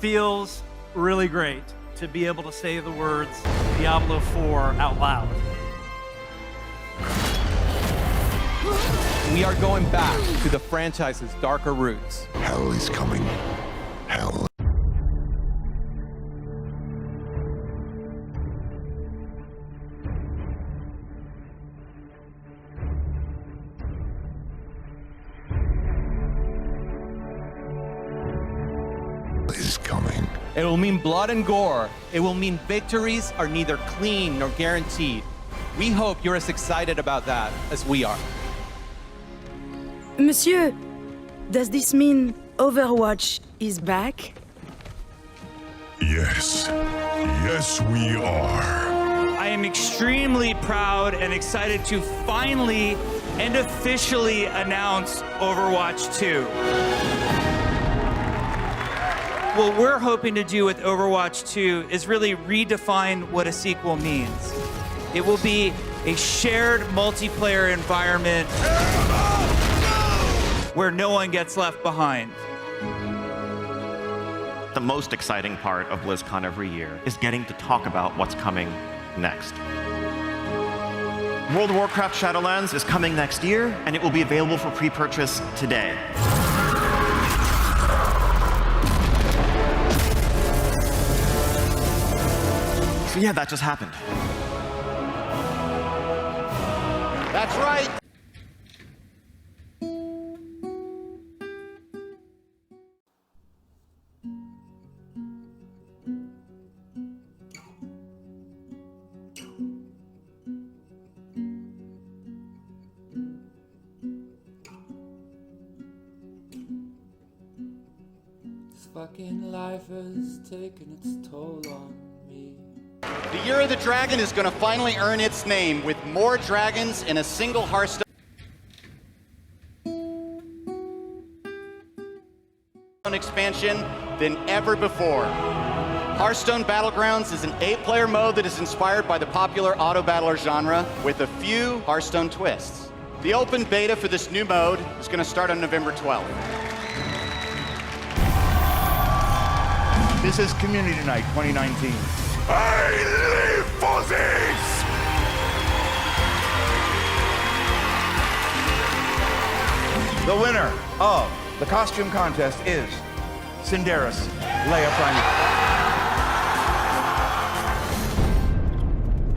feels really great to be able to say the words Diablo 4 out loud. We are going back to the franchise's darker roots. Hell is coming. Hell. Is coming. It will mean blood and gore. It will mean victories are neither clean nor guaranteed. We hope you're as excited about that as we are. Monsieur, does this mean Overwatch is back? Yes. Yes, we are. I am extremely proud and excited to finally and officially announce Overwatch 2. What we're hoping to do with Overwatch 2 is really redefine what a sequel means. It will be a shared multiplayer environment where no one gets left behind. The most exciting part of BlizzCon every year is getting to talk about what's coming next. World of Warcraft Shadowlands is coming next year, and it will be available for pre-purchase today. So yeah, that just happened. That's right. This fucking life has taken its toll on me. The Year of the Dragon is going to finally earn its name with more dragons in a single Hearthstone expansion than ever before. Hearthstone Battlegrounds is an 8-player mode that is inspired by the popular auto battler genre with a few Hearthstone twists. The open beta for this new mode is going to start on November 12th. This is Community Night 2019. I live for this! The winner of the costume contest is Cinderis Leia Prime.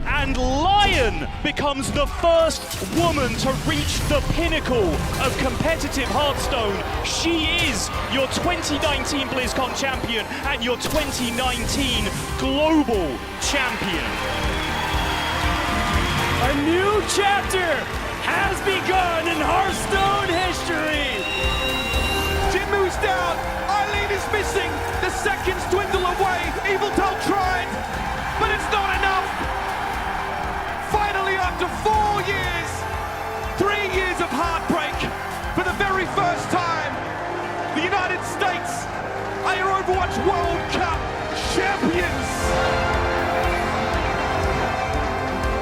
And Lion becomes the first woman to reach the pinnacle of competitive Hearthstone. She is your 2019 BlizzCon champion and your 2019 global champion. A new chapter has begun in Hearthstone history. Jim moves down, Eileen is missing, the seconds dwindle away, Eviltal tried, but it's not enough. Finally, after 4 years, 3 years of heartbreak, for the very first time, the United States are Overwatch World Cup champions.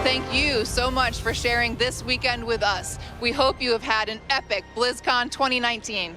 Thank you so much for sharing this weekend with us. We hope you have had an epic BlizzCon 2019.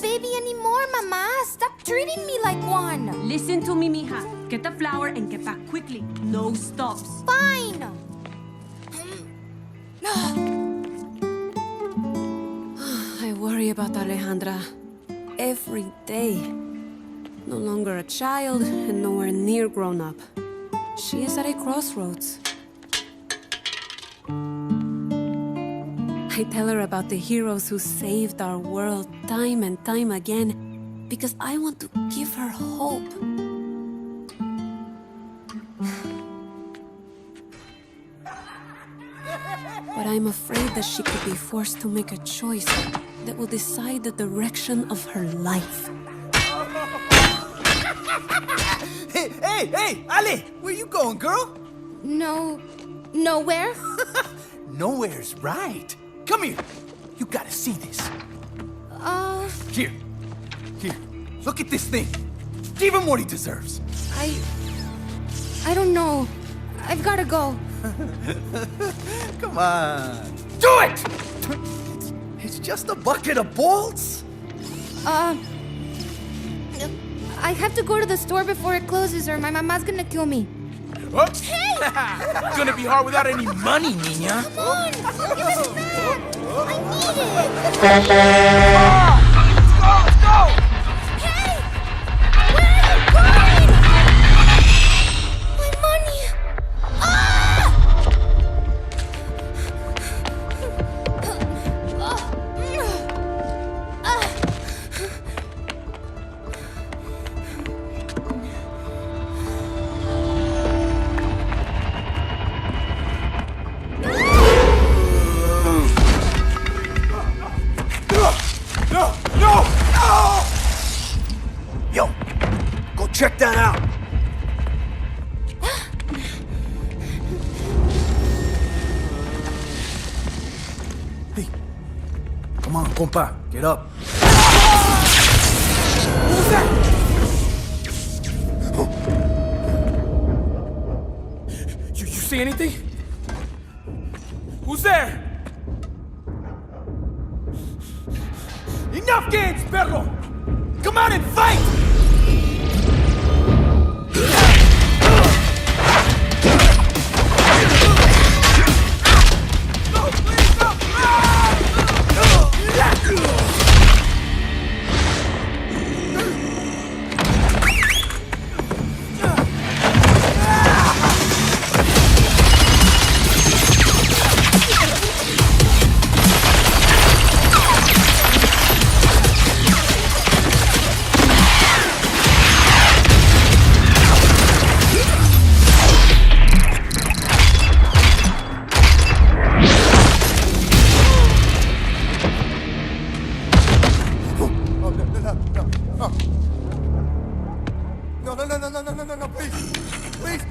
Baby anymore, Mama. Stop treating me like one. Listen to me, mija. Get the flour and get back quickly. No stops. Fine. I worry about Alejandra every day. No longer a child and nowhere near grown up. She is at a crossroads. I tell her about the heroes who saved our world time and time again because I want to give her hope. But I'm afraid that she could be forced to make a choice that will decide the direction of her life. Hey, Ale! Where you going, girl? Nowhere? Nowhere's right. Come here. You gotta see this. Here. Look at this thing. Give him what he deserves. I don't know. I've gotta go. Come on. Do it! It's just a bucket of bolts. I have to go to the store before it closes or my mama's gonna kill me. Oh. Hey! Gonna be hard without any money, Nina. Come on! Give it back! I need it! Let's go! Hey! Where are you going? My money! Yo, go check that out. Hey, come on, compa, get up. What was that? You see anything? Who's there? Enough games, perro! Come out and fight! No, please, no! No, please, please.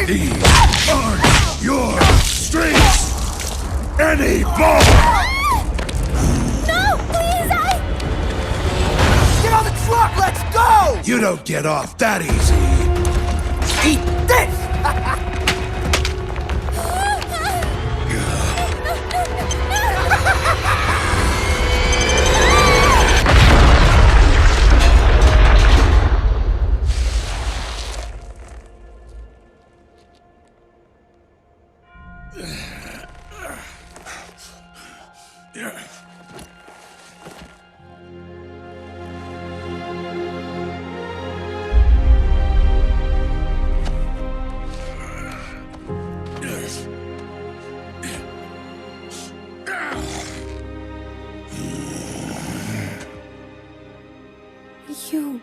These aren't your streets anymore! No, please, Get on the truck, let's go! You don't get off that easy. Eat this! You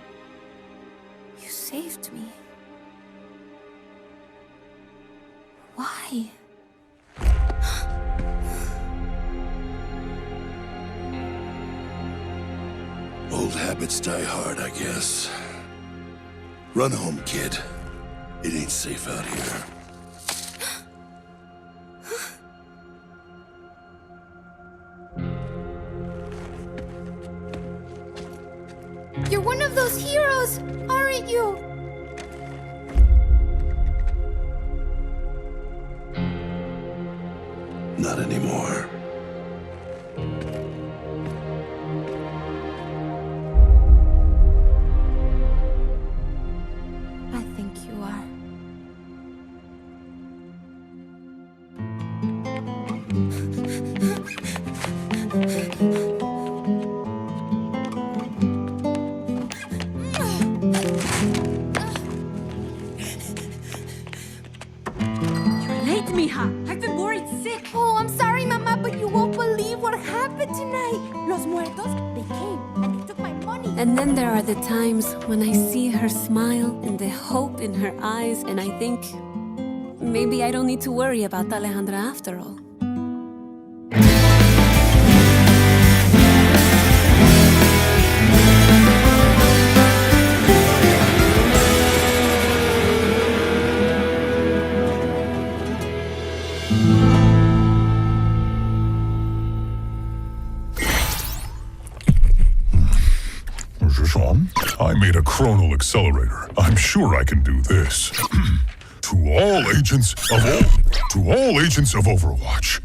saved me. Why? Old habits die hard, I guess. Run home, kid. It ain't safe out here. You're one of those heroes, aren't you? Not anymore. I think you are. You're late, mija. I've been worried sick. Oh, I'm sorry, Mama, but you won't believe what happened tonight. Los muertos, they came and they took my money. And then there are the times when I see her smile and the hope in her eyes, and I think maybe I don't need to worry about Alejandra after all. Is this on? I made a chronal accelerator. I'm sure I can do this. To all agents of Overwatch.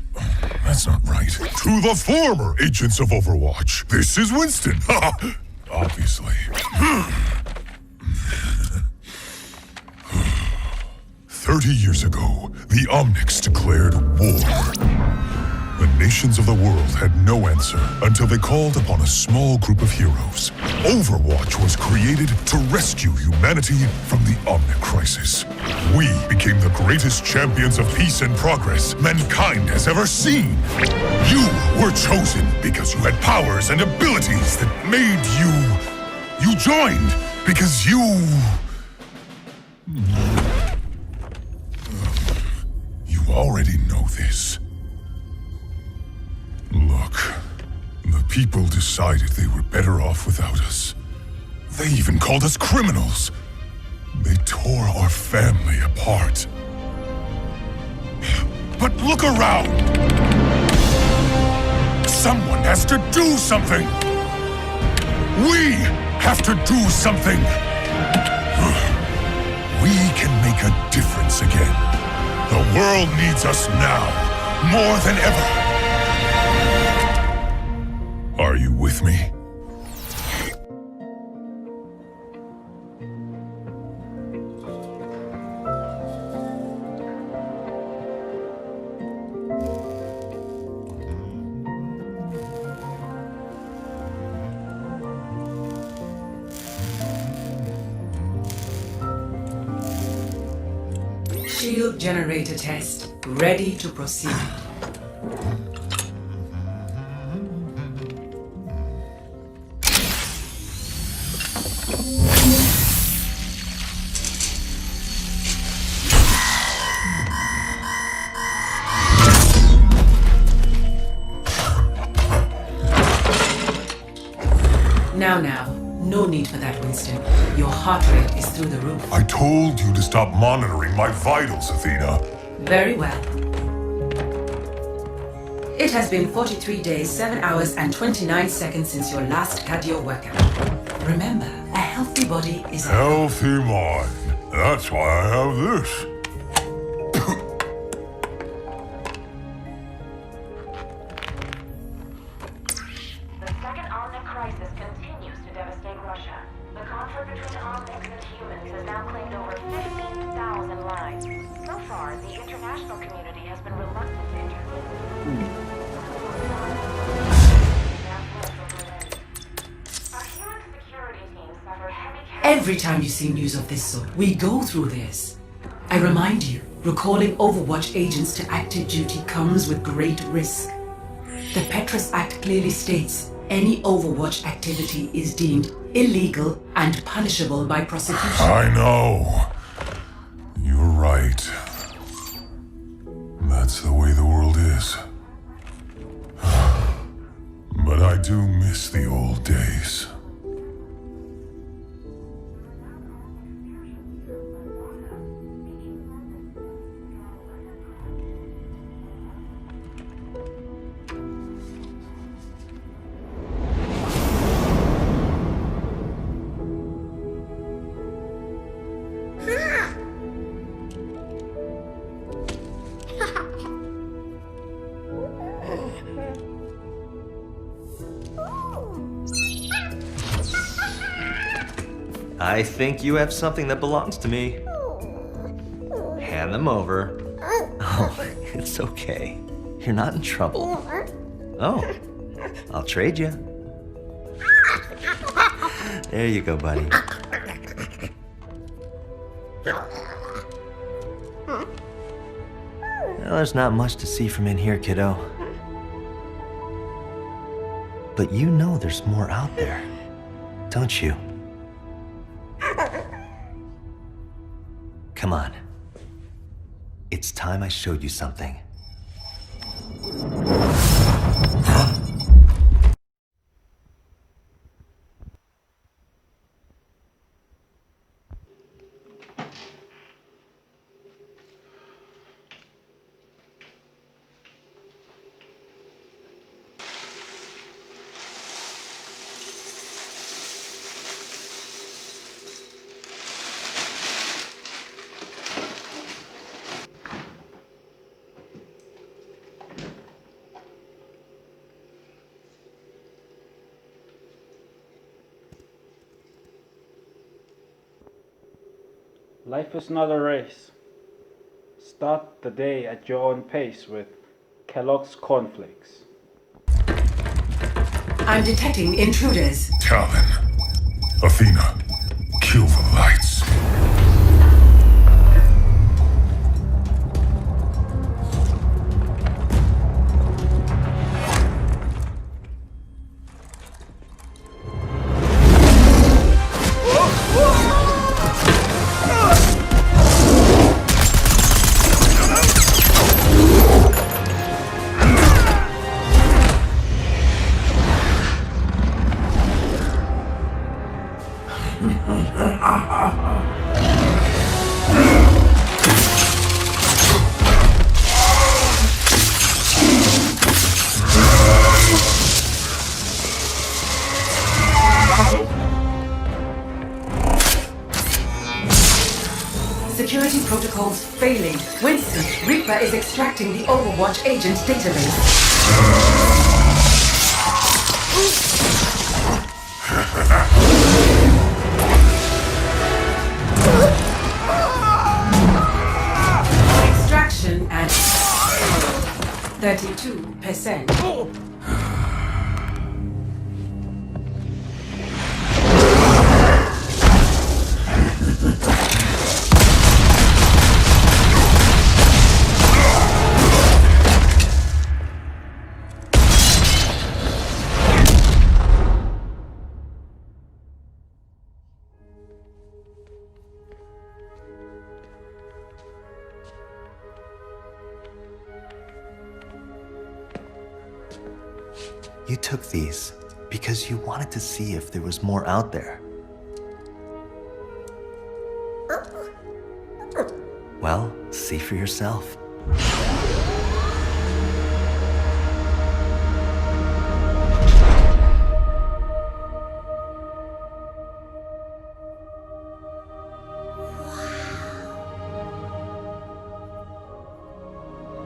That's not right. To the former agents of Overwatch. This is Winston. Obviously. 30 years ago, the Omnics declared war. The nations of the world had no answer until they called upon a small group of heroes. Overwatch was created to rescue humanity from the Omnic crisis. We became the greatest champions of peace and progress mankind has ever seen. You were chosen because you had powers and abilities that made you... You joined because you... You already know this. Look, the people decided they were better off without us. They even called us criminals. They tore our family apart. But look around! Someone has to do something! We have to do something! We can make a difference again. The world needs us now, more than ever. Are you with me? Shield generator test. Ready to proceed. Now. No need for that, Winston. Your heart rate is through the roof. I told you to stop monitoring my vitals, Athena. Very well. It has been 43 days, 7 hours, and 29 seconds since your last cardio workout. Remember, a healthy body is a healthy mind. That's why I have this. Every time you see news of this sort, we go through this. I remind you, recalling Overwatch agents to active duty comes with great risk. The Petrus Act clearly states Any Overwatch activity is deemed illegal and punishable by prosecution. I know. You're right. That's the way the world is. But I do miss the old days. I think you have something that belongs to me. Hand them over. Oh, it's okay. You're not in trouble. Oh, I'll trade you. There you go, buddy. Well, there's not much to see from in here, kiddo. But you know there's more out there, don't you? Come on. It's time I showed you something. Life is not a race. Start the day at your own pace with Kellogg's Cornflakes. I'm detecting intruders. Talon. Athena. Kill the lights. Security protocols failing. Winston, Reaper is extracting the Overwatch agent database. Extraction at 32%. You took these because you wanted to see if there was more out there. Well, see for yourself.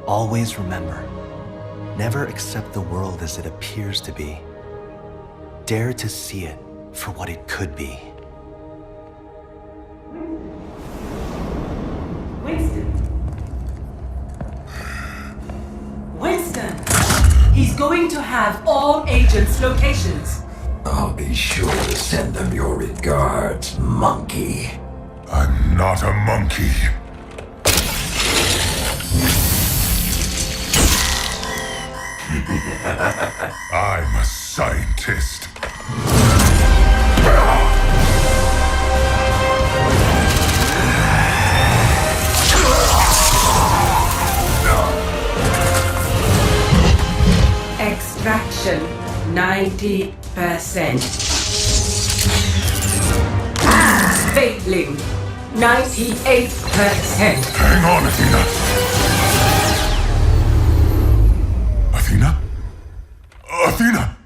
Always remember, never accept the world as it appears to be. Dare to see it for what it could be. Winston! He's going to have all agents' locations. I'll be sure to send them your regards, monkey. I'm not a monkey. I'm a scientist. Extraction 90%. Failing 98%. Hang on, Athena. Athena? Athena!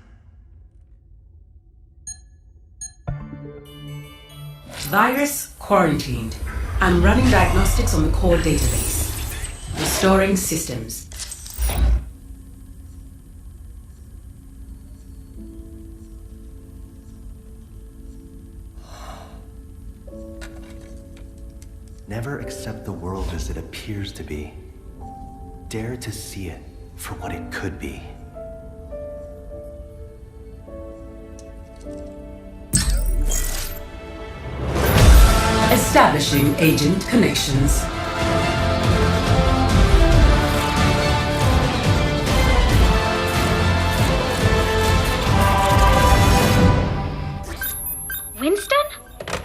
Virus quarantined. I'm running diagnostics on the core database. Restoring systems. Never accept the world as it appears to be. Dare to see it for what it could be. Establishing agent connections. Winston?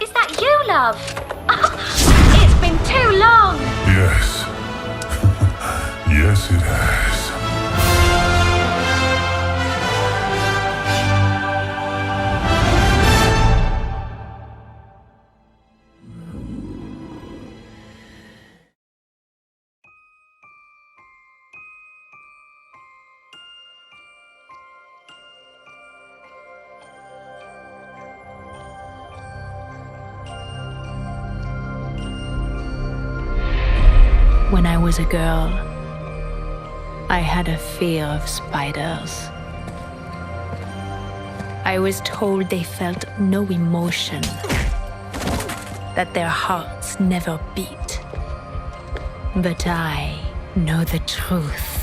Is that you, love? It's been too long! Yes. Yes, it has. When I was a girl, I had a fear of spiders. I was told they felt no emotion, that their hearts never beat. But I know the truth.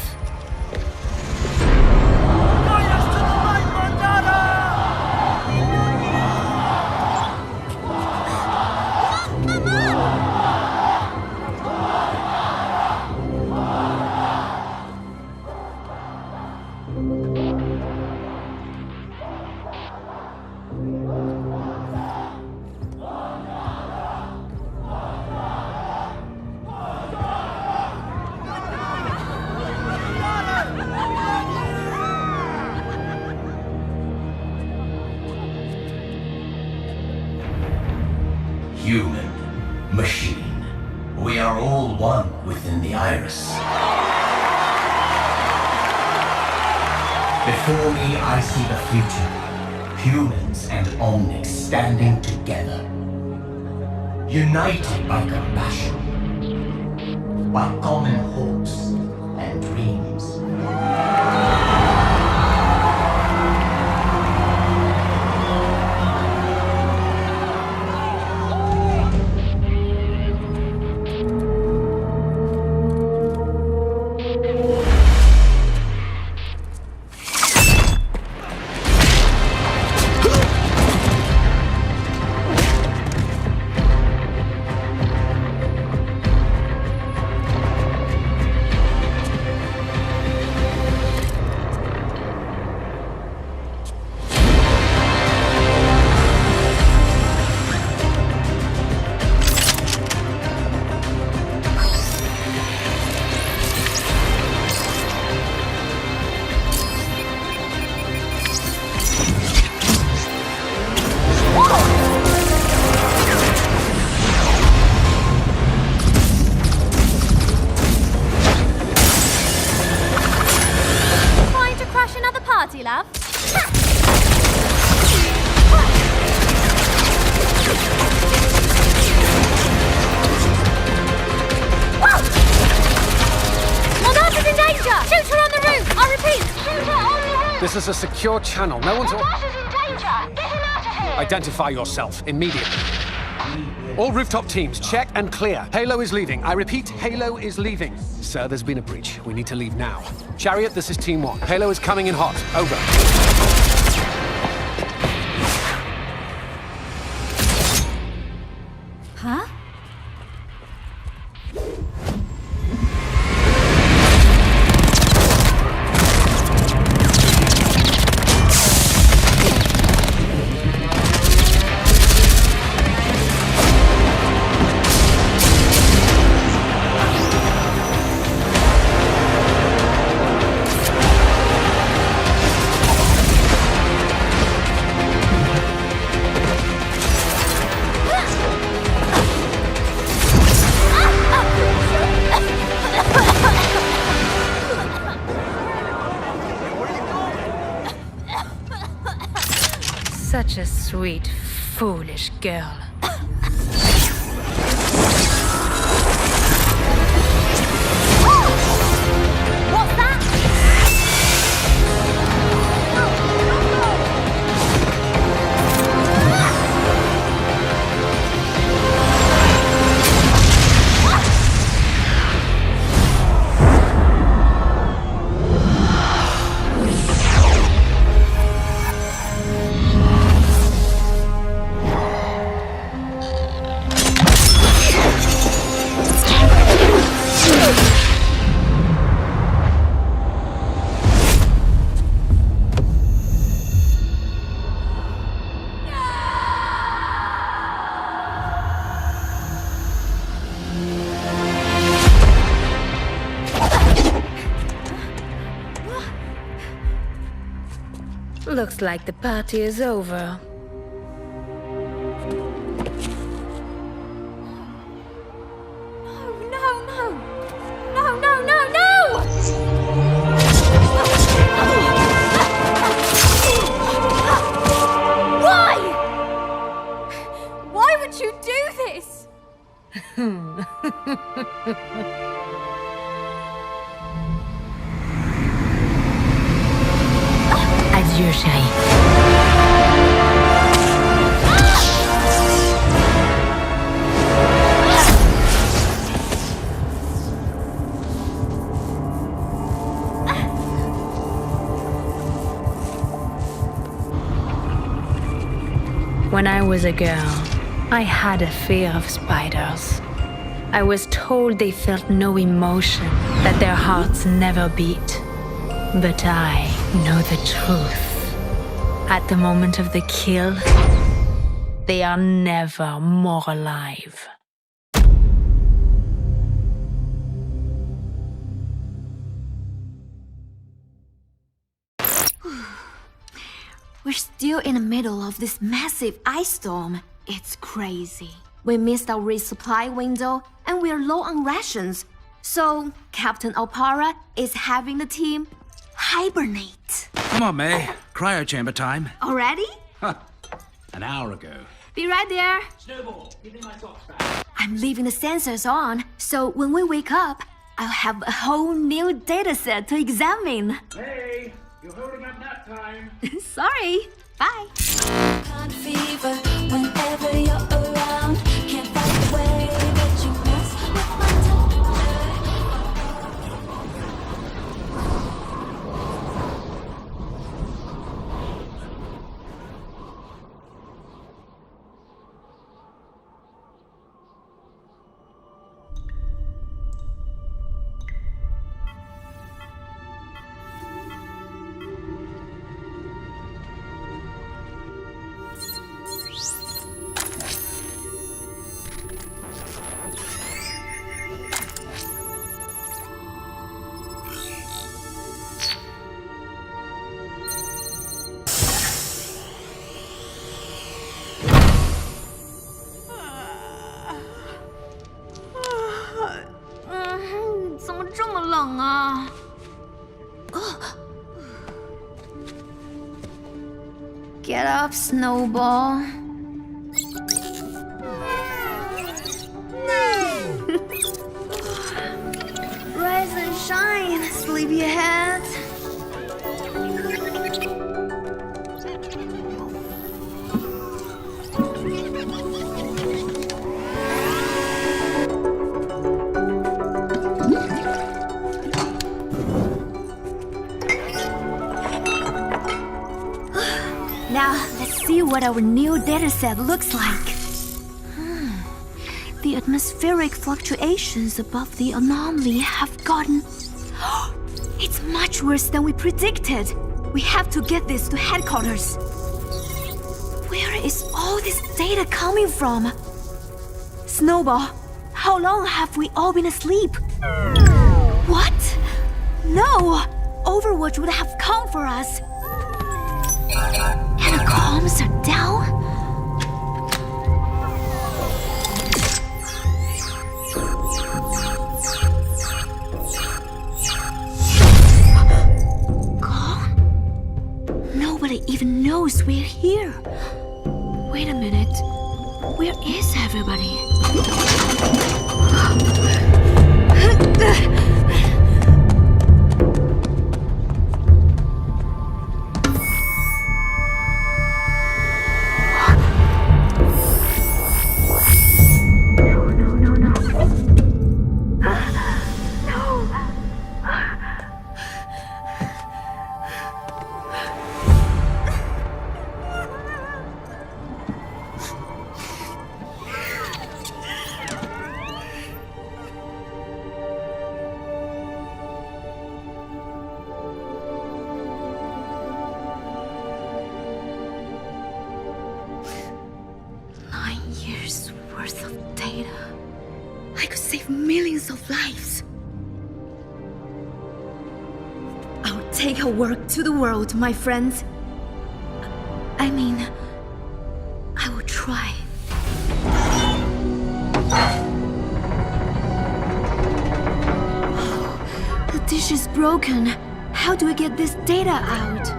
Human, machine, we are all one within the iris. Before me, I see the future. Humans and Omnics standing together. United by compassion. By common hopes and dreams. Love. Monarch is in danger! Shoot her on the roof! I repeat, shoot her on the roof! This is a secure channel. No one's... Monarch is in danger! Get him out of here! Identify yourself immediately. All rooftop teams, check and clear. Halo is leaving. I repeat, Halo is leaving. Sir, there's been a breach. We need to leave now. Chariot, this is Team 1. Halo is coming in hot. Over. Huh? sweet, foolish girl. What's that? Looks like the party is over. Why would you do this? Adieu, chérie. When I was a girl, I had a fear of spiders. I was told they felt no emotion, that their hearts never beat. But I know the truth. At the moment of the kill, they are never more alive. We're still in the middle of this massive ice storm. It's crazy. We missed our resupply window and we're low on rations. So, Captain Opara is having the team hibernate. Come on, May. Cryo chamber time. Already? An hour ago. Be right there. Snowball, give me my socks back. I'm leaving the sensors on, so when we wake up, I'll have a whole new data set to examine. Hey, you're holding up nap time. Sorry. Bye. Fever whenever you're around. Can't fight the way that you mess with my Get up, Snowball. Rise and shine, sleepyhead. Now, let's see what our new dataset looks like. The atmospheric fluctuations above the anomaly have gotten... It's much worse than we predicted. We have to get this to headquarters. Where is all this data coming from? Snowball, how long have we all been asleep? What? No! Overwatch would have come for us. And the comms are down? Gone? Nobody even knows we're here. minute. Where is everybody? Worth of data. I could save millions of lives. I'll take our work to the world, my friends. I mean, I will try. Oh, the dish is broken. How do I get this data out?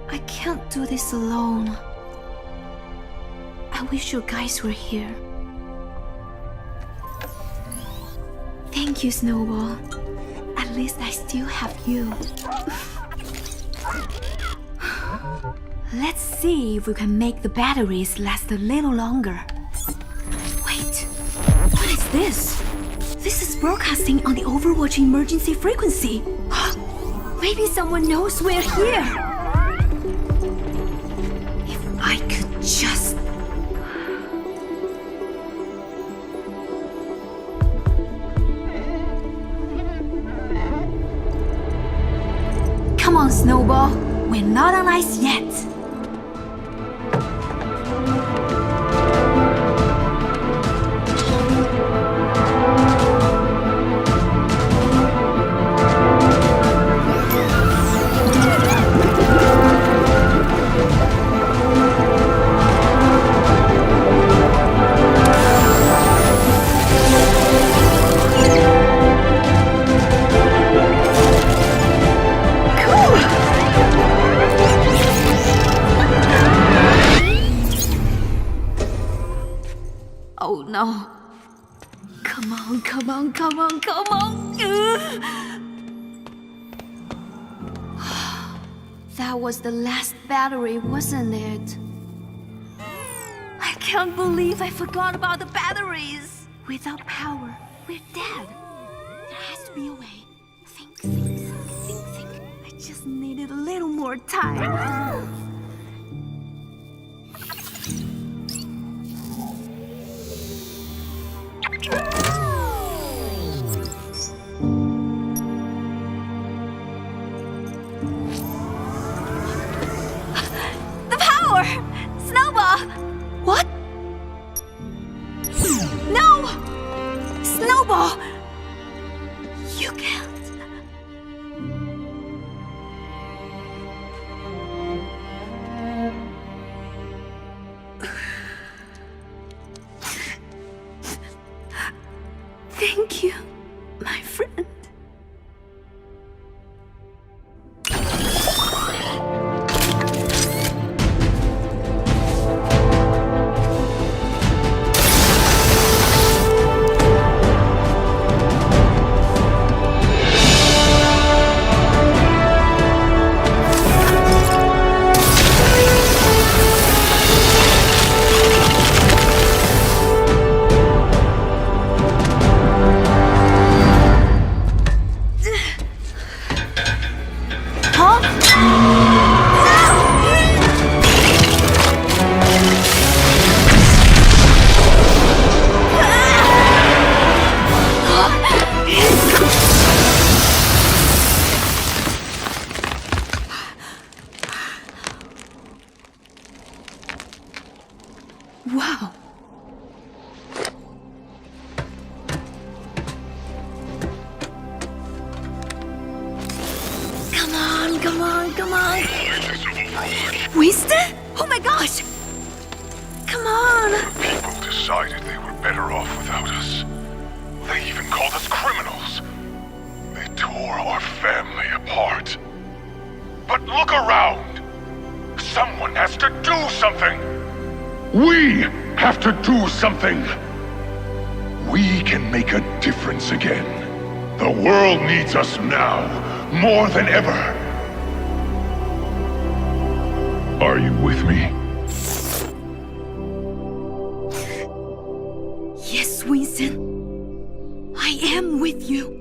I can't do this alone. I wish you guys were here. Thank you, Snowball. At least I still have you. Let's see if we can make the batteries last a little longer. Wait, what is this? This is broadcasting on the Overwatch emergency frequency. Maybe someone knows we're here. If I could just... Come on, Snowball. We're not on ice yet. Oh no. Come on, come on, come on, come on. That was the last battery, wasn't it? I can't believe I forgot about the batteries. Without power, we're dead. There has to be a way. Think. I just needed a little more time. The power! Snowball! What? No! Snowball! You can't. Thank you, my friend. Wow. Come on. Winston? Oh my gosh! Come on! People decided they were better off without us. They even called us criminals. They tore our family apart. But look around! Someone has to do something! We have to do something! We can make a difference again. The world needs us now, more than ever. Are you with me? Yes, Winston. I am with you.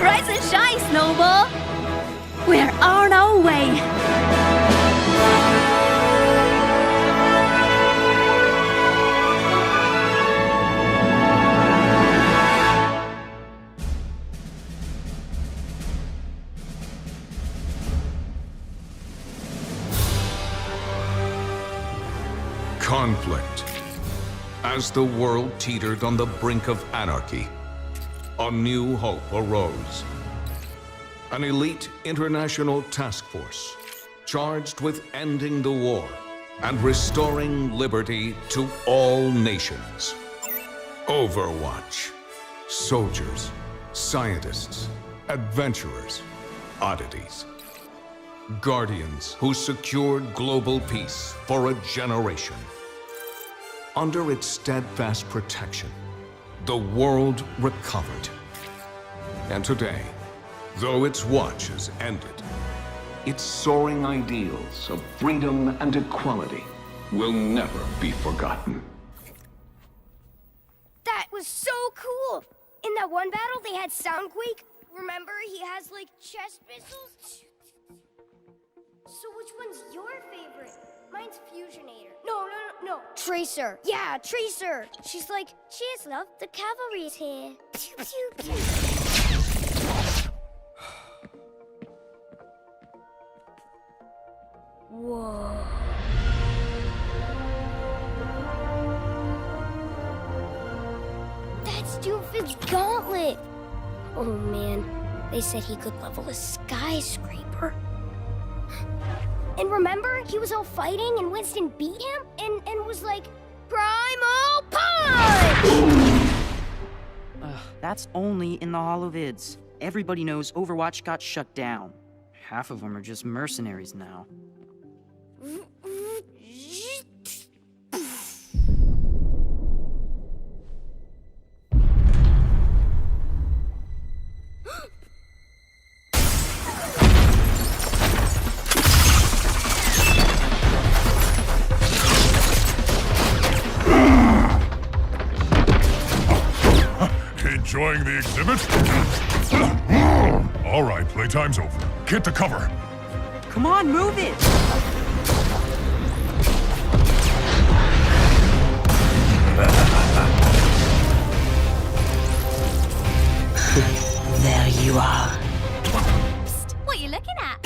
Rise and shine, Snowball! We're on our way! Conflict. As the world teetered on the brink of anarchy, a new hope arose. An elite international task force charged with ending the war and restoring liberty to all nations. Overwatch. Soldiers, scientists, adventurers, oddities. Guardians who secured global peace for a generation. Under its steadfast protection, the world recovered. And today, though its watch has ended, its soaring ideals of freedom and equality will never be forgotten. That was so cool! In that one battle, they had Soundquake. Remember, he has, like, chest missiles? So which one's your favorite? Mine's Fusionator. No. Tracer. Yeah, Tracer. She's like, cheers, love. The cavalry's here. Pew, pew, pew. Whoa. That's Doomfist's gauntlet. Oh, man. They said he could level a skyscraper. And remember, he was all fighting and Winston beat him and was like, Primal Punch! That's only in the holovids. Everybody knows Overwatch got shut down. Half of them are just mercenaries now. Enjoying the exhibit? All right, playtime's over. Get to cover. Come on, move it! There you are. Psst, what are you looking at?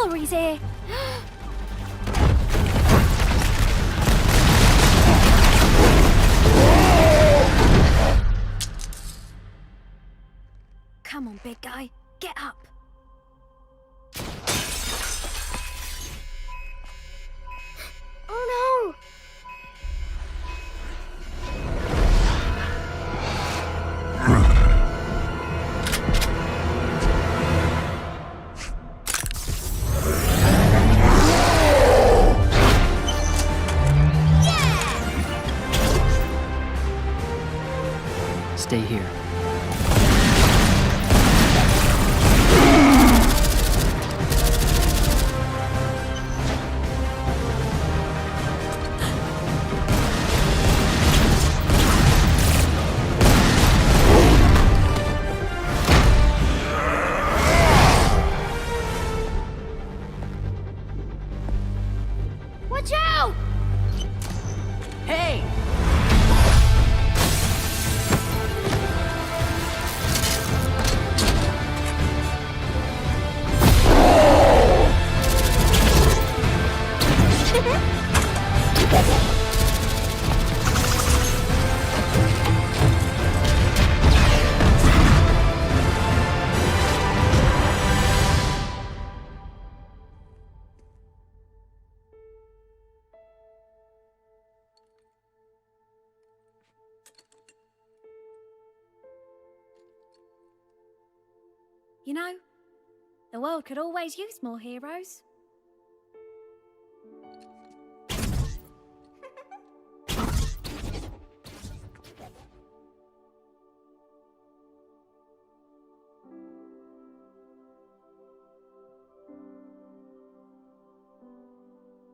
cavalry's here. Come on, big guy. Get up. Oh no! Stay here. Watch out! Hey! You know, the world could always use more heroes.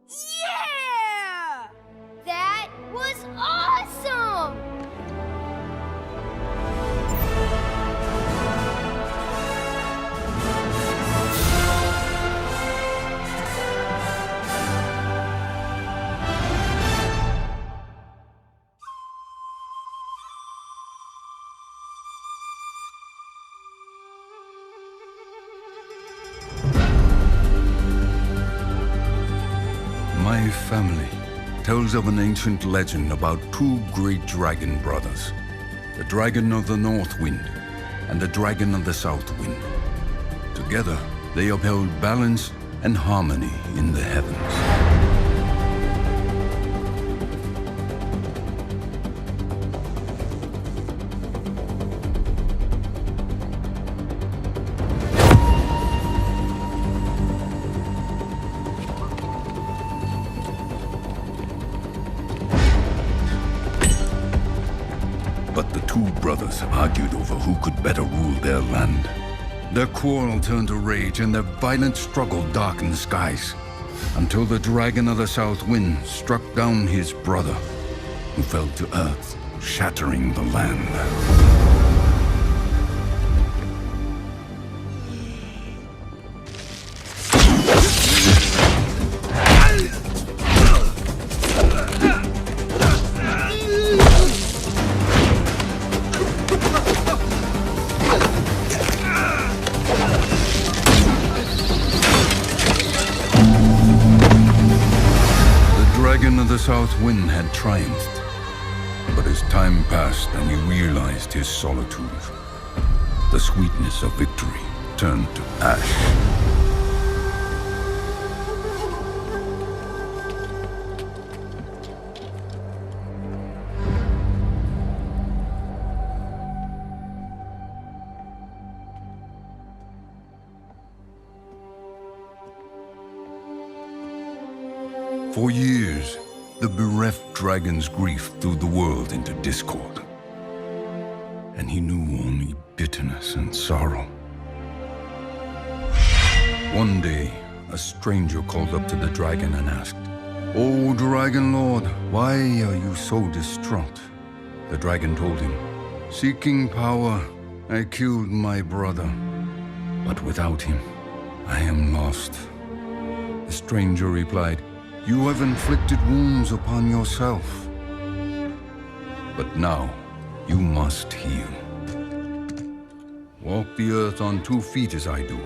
Yeah! That was awesome! My family tells of an ancient legend about two great dragon brothers, the dragon of the North Wind and the dragon of the South Wind. Together, they upheld balance and harmony in the heavens. But the two brothers argued over who could better rule their land. Their quarrel turned to rage, and their violent struggle darkened the skies, until the dragon of the South Wind struck down his brother, who fell to earth, shattering the land. The dragon of the South Wind had triumphed, but as time passed and he realized his solitude, the sweetness of victory turned to ash. For years, the bereft dragon's grief threw the world into discord, and he knew only bitterness and sorrow. One day, a stranger called up to the dragon and asked, "O Dragon Lord, why are you so distraught?" The dragon told him, "Seeking power, I killed my brother, but without him, I am lost." The stranger replied, "You have inflicted wounds upon yourself, but now you must heal. Walk the earth on 2 feet as I do.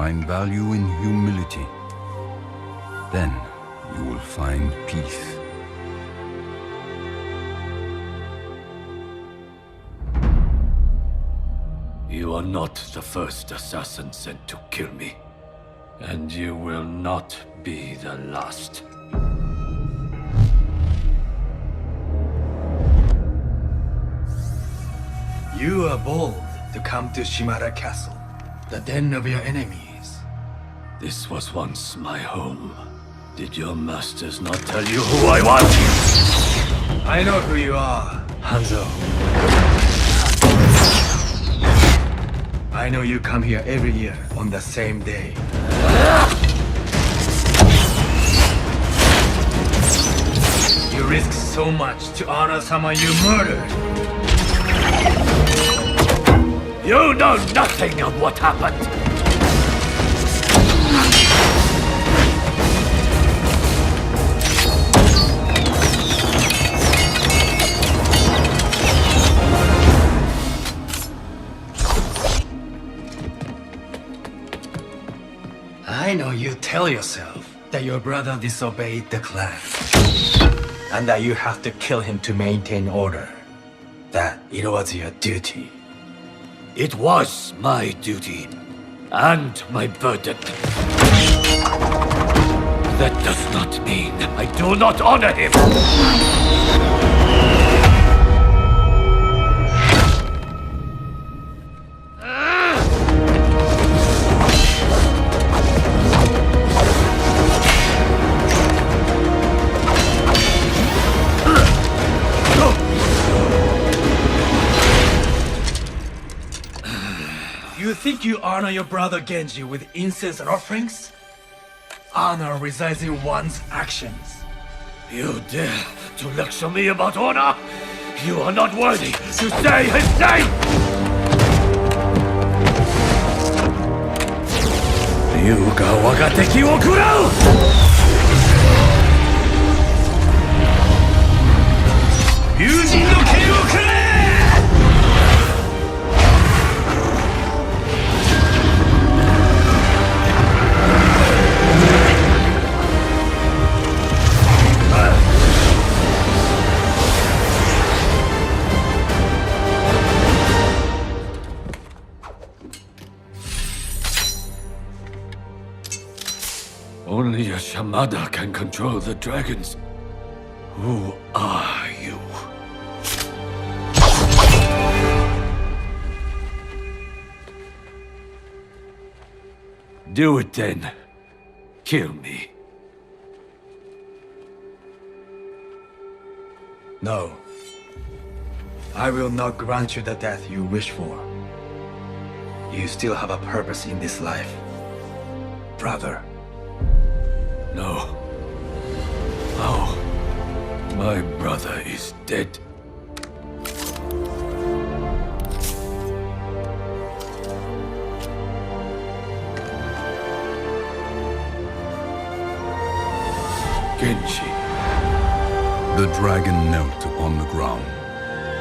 find value in humility. Then you will find peace. You are not the first assassin sent to kill me. And you will not be the last. You are bold to come to Shimara Castle, the den of your enemies. This was once my home. Did your masters not tell you who I was? I know who you are, Hanzo. I know you come here every year on the same day. You risk so much to honor someone you murdered. You know nothing of what happened! I know you tell yourself that your brother disobeyed the clan, and that you have to kill him to maintain order. That it was your duty. It was my duty, and my burden. That does not mean I do not honor him! You think you honor your brother Genji with incense and offerings? Honor resides in one's actions. You dare to lecture me about honor? You are not worthy to say his name! Ryuga waga teki wo kurau! Ryujin no ken wo kure! Only a Shamada can control the dragons. Who are you? Do it then. Kill me. No. I will not grant you the death you wish for. You still have a purpose in this life, brother. No. Oh. My brother is dead. Genji. The dragon knelt upon the ground.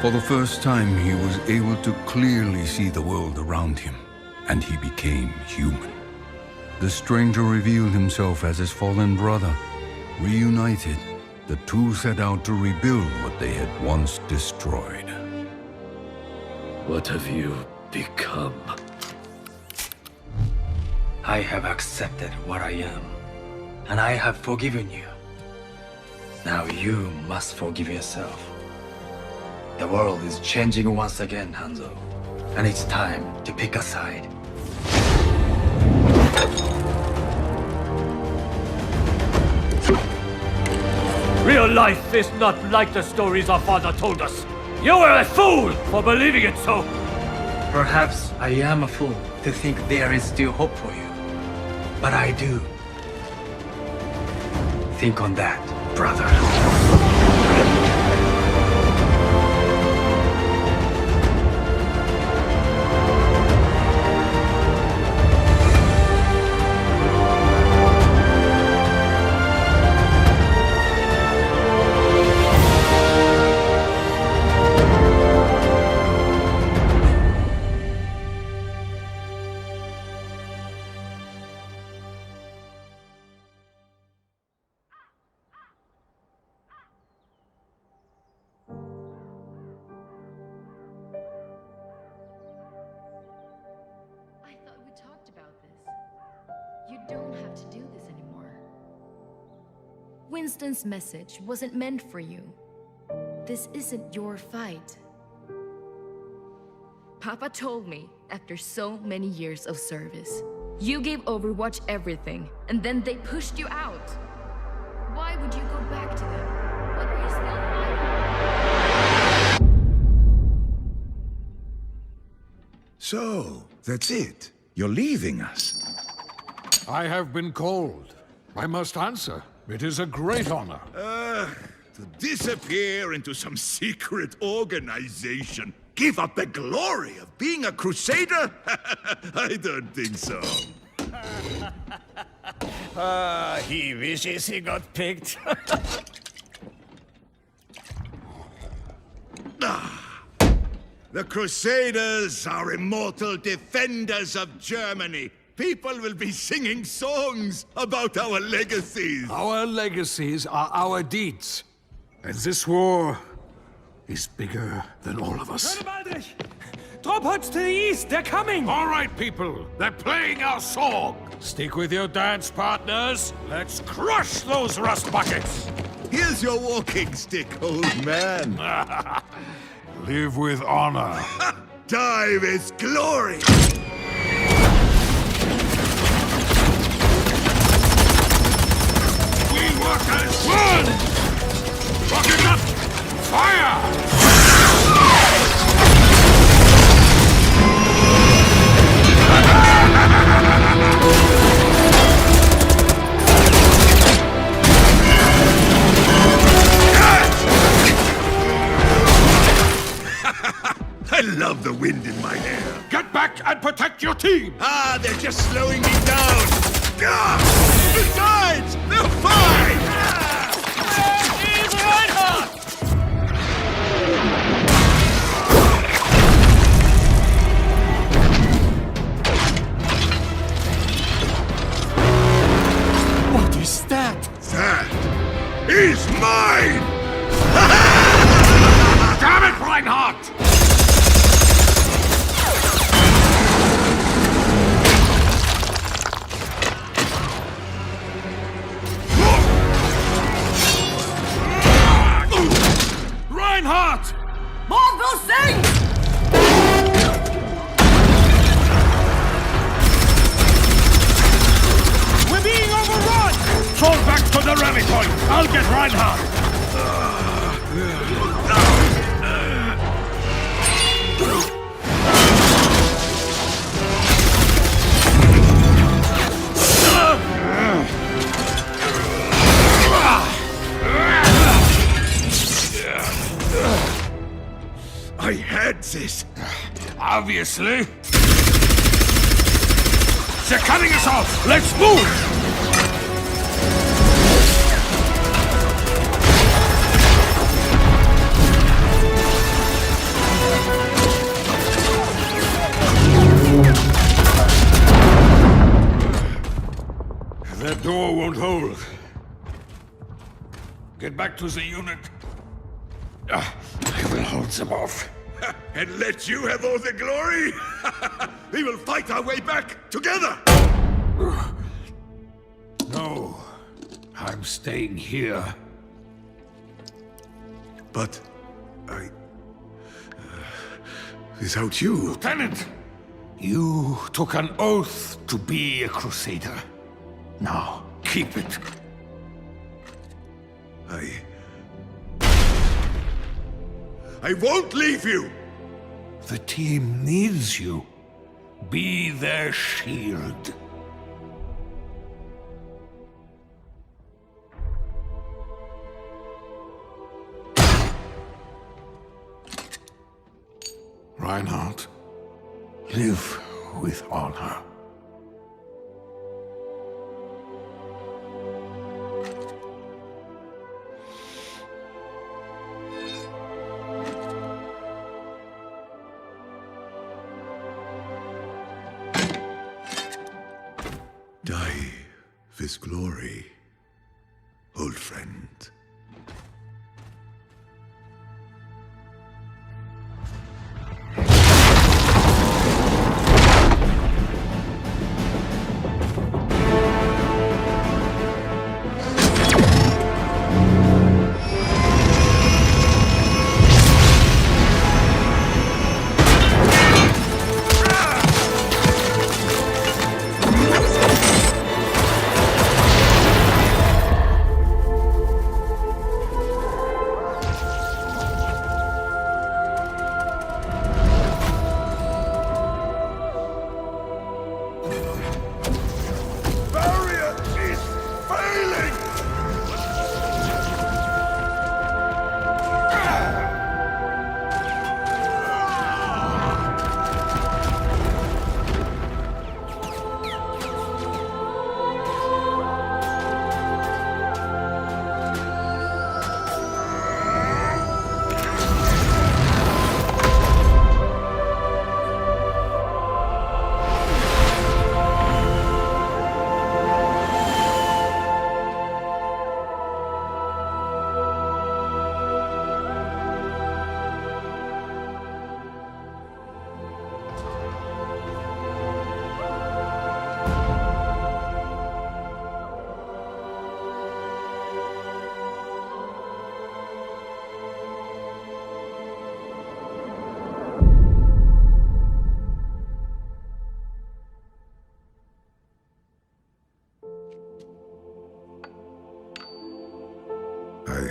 For the first time, he was able to clearly see the world around him, and he became human. The stranger revealed himself as his fallen brother. Reunited, the two set out to rebuild what they had once destroyed. What have you become? I have accepted what I am, and I have forgiven you. Now you must forgive yourself. The world is changing once again, Hanzo, and it's time to pick a side. Real life is not like the stories our father told us. You were a fool for believing it so. Perhaps I am a fool to think there is still hope for you. But I do. Think on that, brother. Winston's message wasn't meant for you. This isn't your fight. Papa told me after so many years of service, you gave Overwatch everything, and then they pushed you out. Why would you go back to them? What were you still hiding? So, that's it. You're leaving us. I have been called. I must answer. It is a great honor. To disappear into some secret organization. Give up the glory of being a crusader? I don't think so. He wishes he got picked. The Crusaders are immortal defenders of Germany. People will be singing songs about our legacies. Our legacies are our deeds. And this war is bigger than all of us. Drop huts to the east, they're coming! All right, people, they're playing our song. Stick with your dance partners. Let's crush those rust buckets. Here's your walking stick, old man. Live with honor. Die with glory. We work as one! Rocket up! Fire! I love the wind in my hair. Get back and protect your team! They're just slowing me down. Besides, they're fine! He's Reinhardt! What is that? That is mine! Damn it, Reinhardt! Reinhardt! More of those things! We're being overrun! Fall back to the rally point! I'll get Reinhardt! I had this. Obviously. They're cutting us off! Let's move! That door won't hold. Get back to the unit. I will hold them off. And let you have all the glory? We will fight our way back together! No, I'm staying here. But without you... Lieutenant! You took an oath to be a crusader. Now, keep it. I won't leave you! The team needs you. Be their shield. Reinhardt, live with honor. Die with glory, old friend.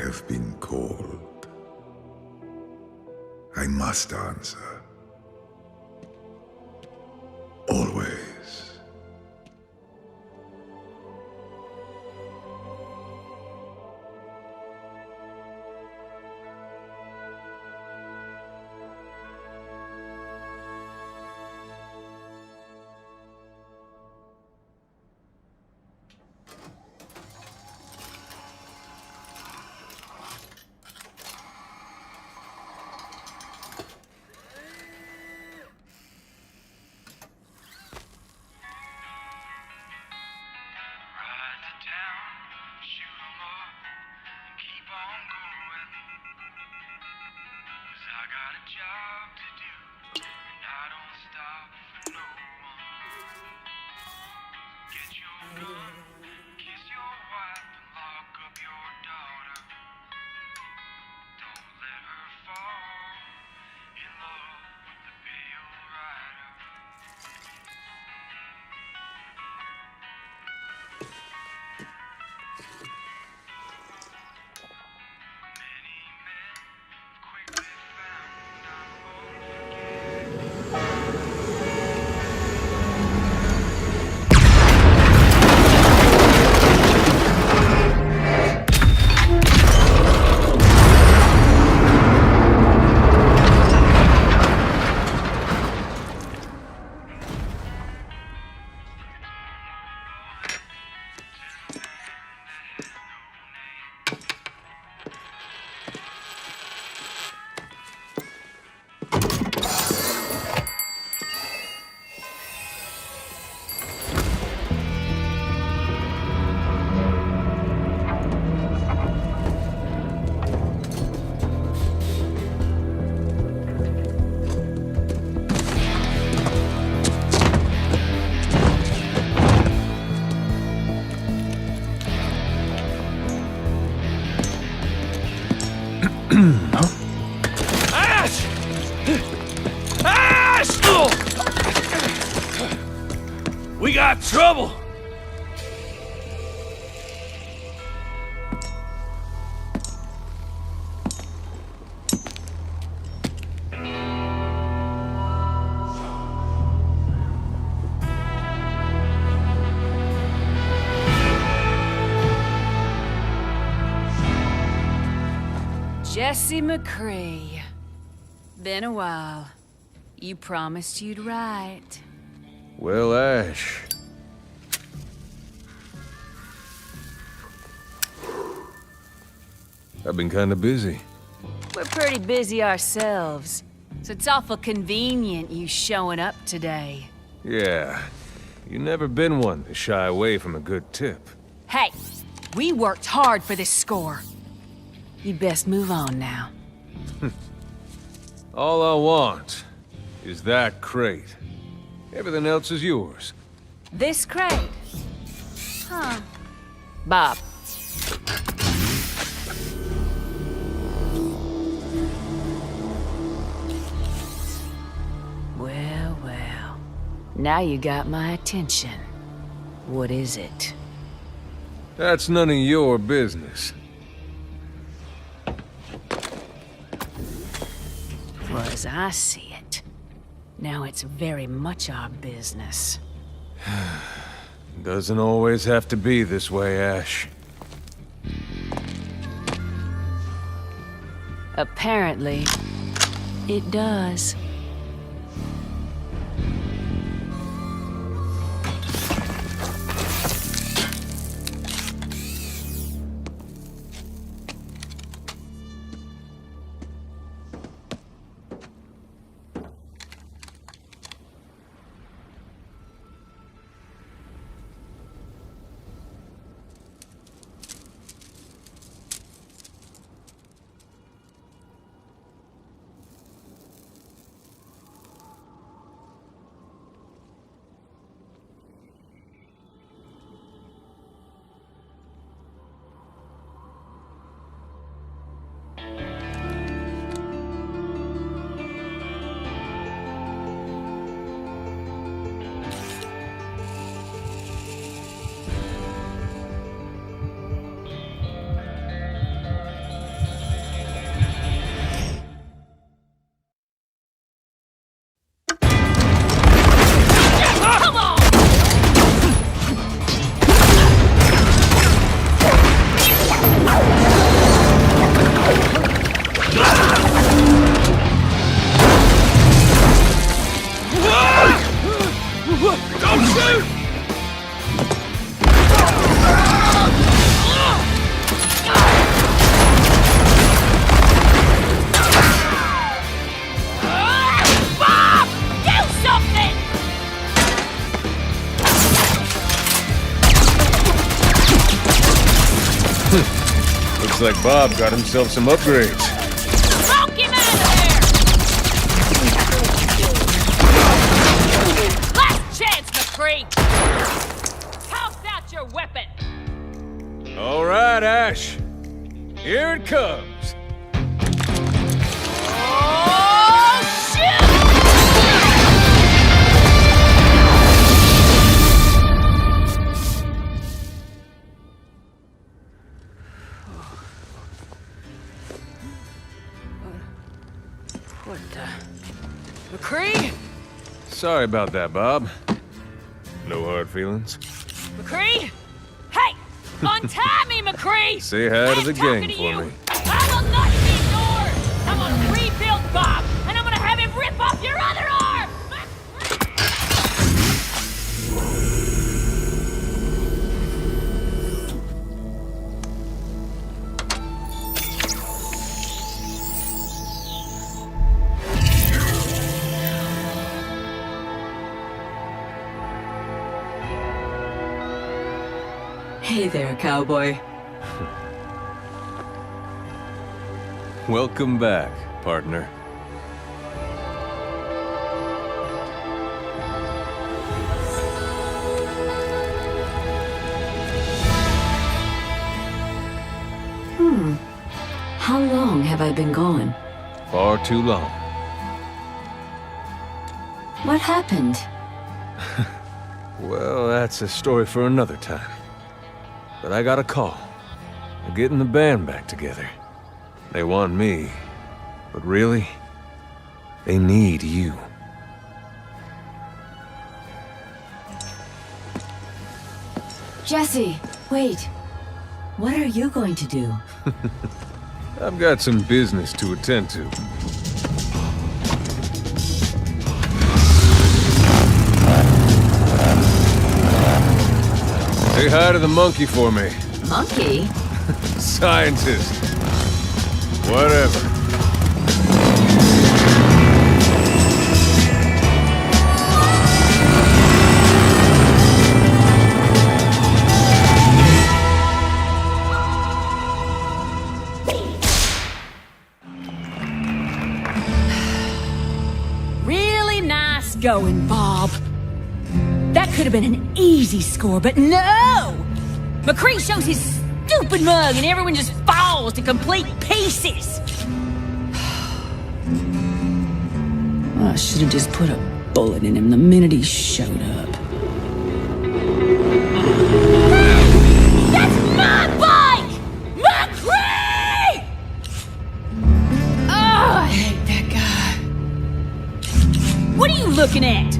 have been called. I must answer. Always. Ash! Ash! We got trouble! Jesse McCree. Been a while. You promised you'd write. Well, Ash. I've been kinda busy. We're pretty busy ourselves, so it's awful convenient you showing up today. Yeah. You never been one to shy away from a good tip. Hey, we worked hard for this score. You best move on now. All I want is that crate. Everything else is yours. This crate? Huh. Bob. Well, well. Now you got my attention. What is it? That's none of your business. Well, as I see it, now it's very much our business. Doesn't always have to be this way, Ash. Apparently, it does. Looks like Bob got himself some upgrades. Smoke him out of there! Last chance, McCree! Toss out your weapon! All right, Ash. Here it comes. Oh, shit! What the... McCree? Sorry about that, Bob. No hard feelings. McCree? Hey! Untie me, McCree! Say hi to the gang for me. I will not be ignored! I'm gonna rebuild Bob, and I'm gonna have him rip off your other arm! Hey there, cowboy. Welcome back, partner. How long have I been gone? Far too long. What happened? Well, that's a story for another time. But I got a call. They're getting the band back together. They want me, but really, they need you. Jesse, wait. What are you going to do? I've got some business to attend to. Say hi to the monkey for me. Monkey? Scientist. Whatever. Really nice going, Bob. That could have been an easy score, but no! McCree shows his stupid mug and everyone just falls to complete pieces! I should have just put a bullet in him the minute he showed up. That's my bike! McCree! Oh, I hate that guy. What are you looking at?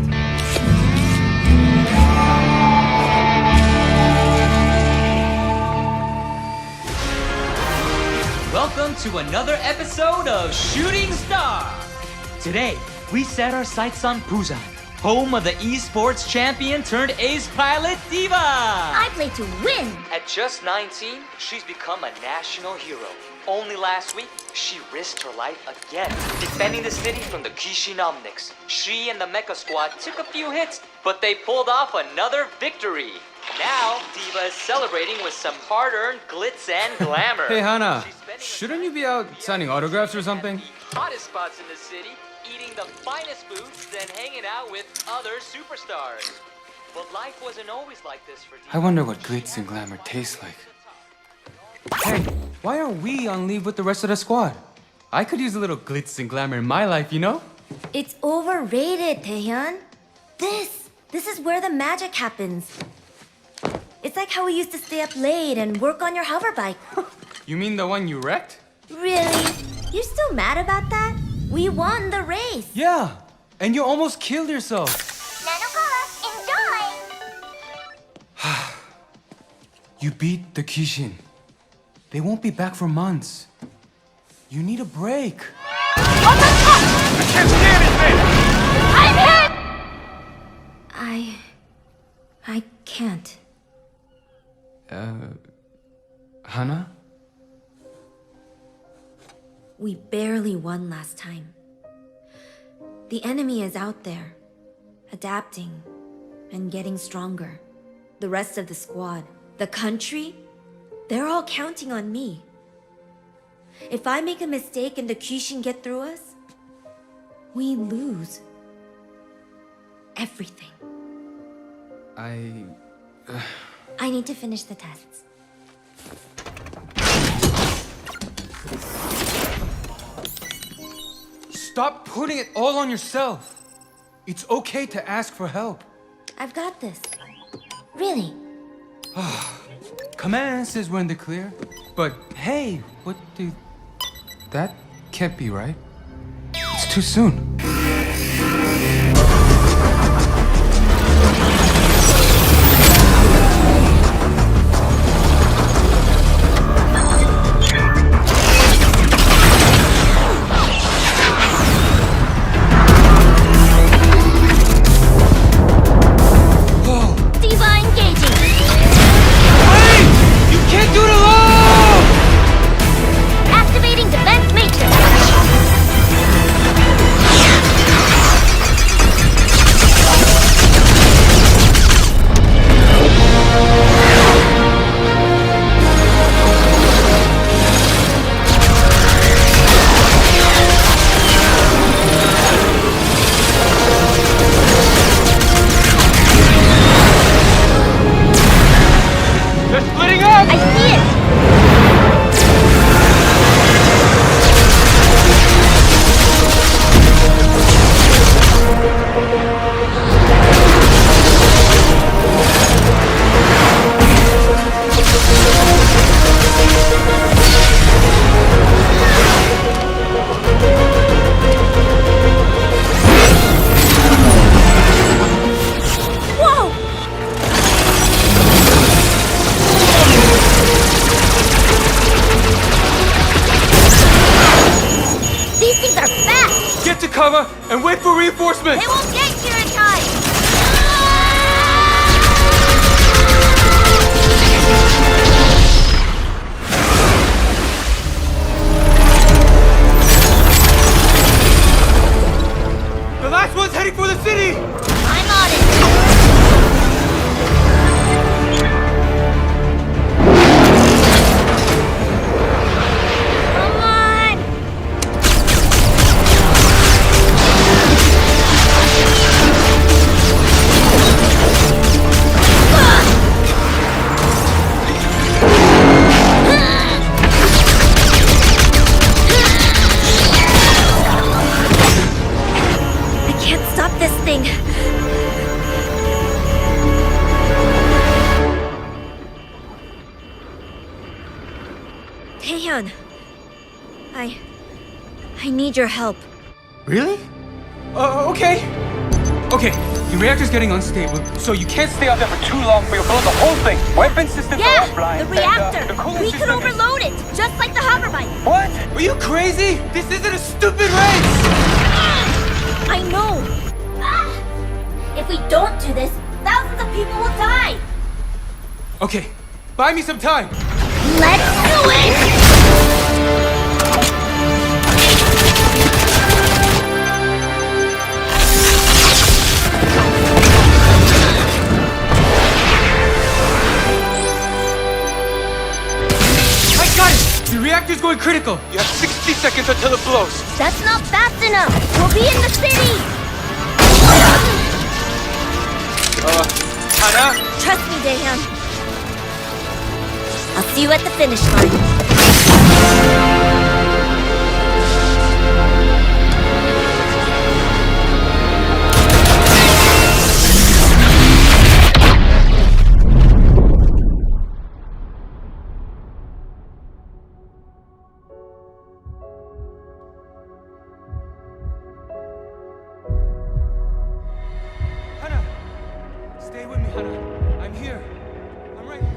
Welcome to another episode of Shooting Star. Today, we set our sights on Puzan, home of the esports champion turned ace pilot Diva. I play to win. At just 19, she's become a national hero. Only last week, she risked her life again, defending the city from the Kishinomniks. She and the Mecha Squad took a few hits, but they pulled off another victory. Now, Diva is celebrating with some hard-earned glitz and glamour. Hey, Hana, shouldn't you be out signing autographs or something? Hottest spots in the city, eating the finest foods, then hanging out with other superstars. But life wasn't always like this for Diva. I wonder what glitz and glamour tastes like. Hey, why aren't we on leave with the rest of the squad? I could use a little glitz and glamour in my life, you know? It's overrated, Taehyun. This is where the magic happens. It's like how we used to stay up late and work on your hover bike. You mean the one you wrecked? Really? You're still mad about that? We won the race. Yeah, and you almost killed yourself. Nanocola, enjoy! You beat the Kishin. They won't be back for months. You need a break. I can't see anything! I'm hit! I can't. Hana? We barely won last time. The enemy is out there, adapting and getting stronger. The rest of the squad, the country, They're all counting on me. If I make a mistake and the Kishin get through us, we lose everything. I need to finish the tests. Stop putting it all on yourself. It's okay to ask for help. I've got this. Really. Command says we're in the clear. But hey, what do... That can't be right. It's too soon. And wait for reinforcements! They won't get here in time! The last one's heading for the city! I'm on it! Taehyun, I need your help. Really? Okay. Okay, the reactor's getting unstable, so you can't stay out there for too long or you'll blow the whole thing. Weapon systems are offline. The reactor! And, the cooling We system could overload it, just like the hover bike. What? Are you crazy? This isn't a stupid race! I know! If we don't do this, thousands of people will die! Okay, buy me some time! Let's do it! I got it! The reactor's going critical! You have 60 seconds until it blows! That's not fast enough! We'll be in the city! Hana? Trust me, Daehyun. I'll see you at the finish line. Hana! Stay with me, Hana. I'm here. I'm right here.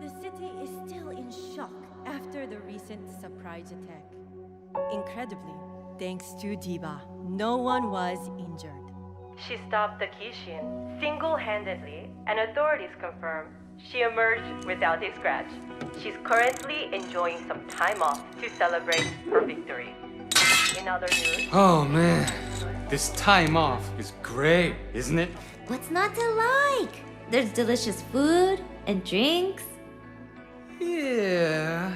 The city is still in shock after the recent surprise attack. Incredibly, thanks to Diva, no one was injured. She stopped the Kishin single-handedly, and authorities confirm she emerged without a scratch. She's currently enjoying some time off to celebrate her victory. In other news... Oh, man. This time off is great, isn't it? What's not to like? There's delicious food and drinks. Yeah.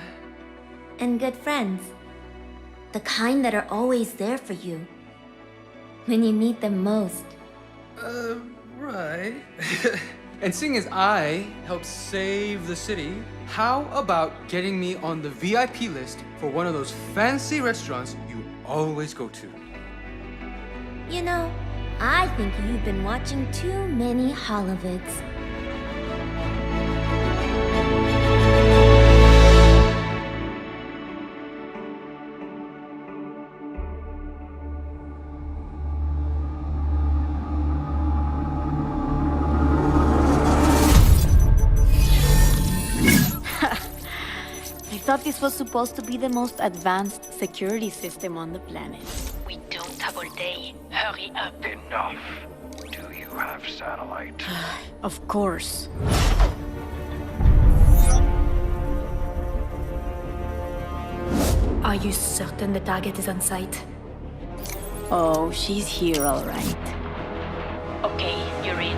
And good friends. The kind that are always there for you when you need them most. Right. And seeing as I helped save the city, how about getting me on the VIP list for one of those fancy restaurants you always go to? You know, I think you've been watching too many Holovids. I thought this was supposed to be the most advanced security system on the planet. We don't have all day. Hurry up. Enough. Do you have satellite? Of course. Are you certain the target is on site? Oh, she's here, all right. Okay, you're in.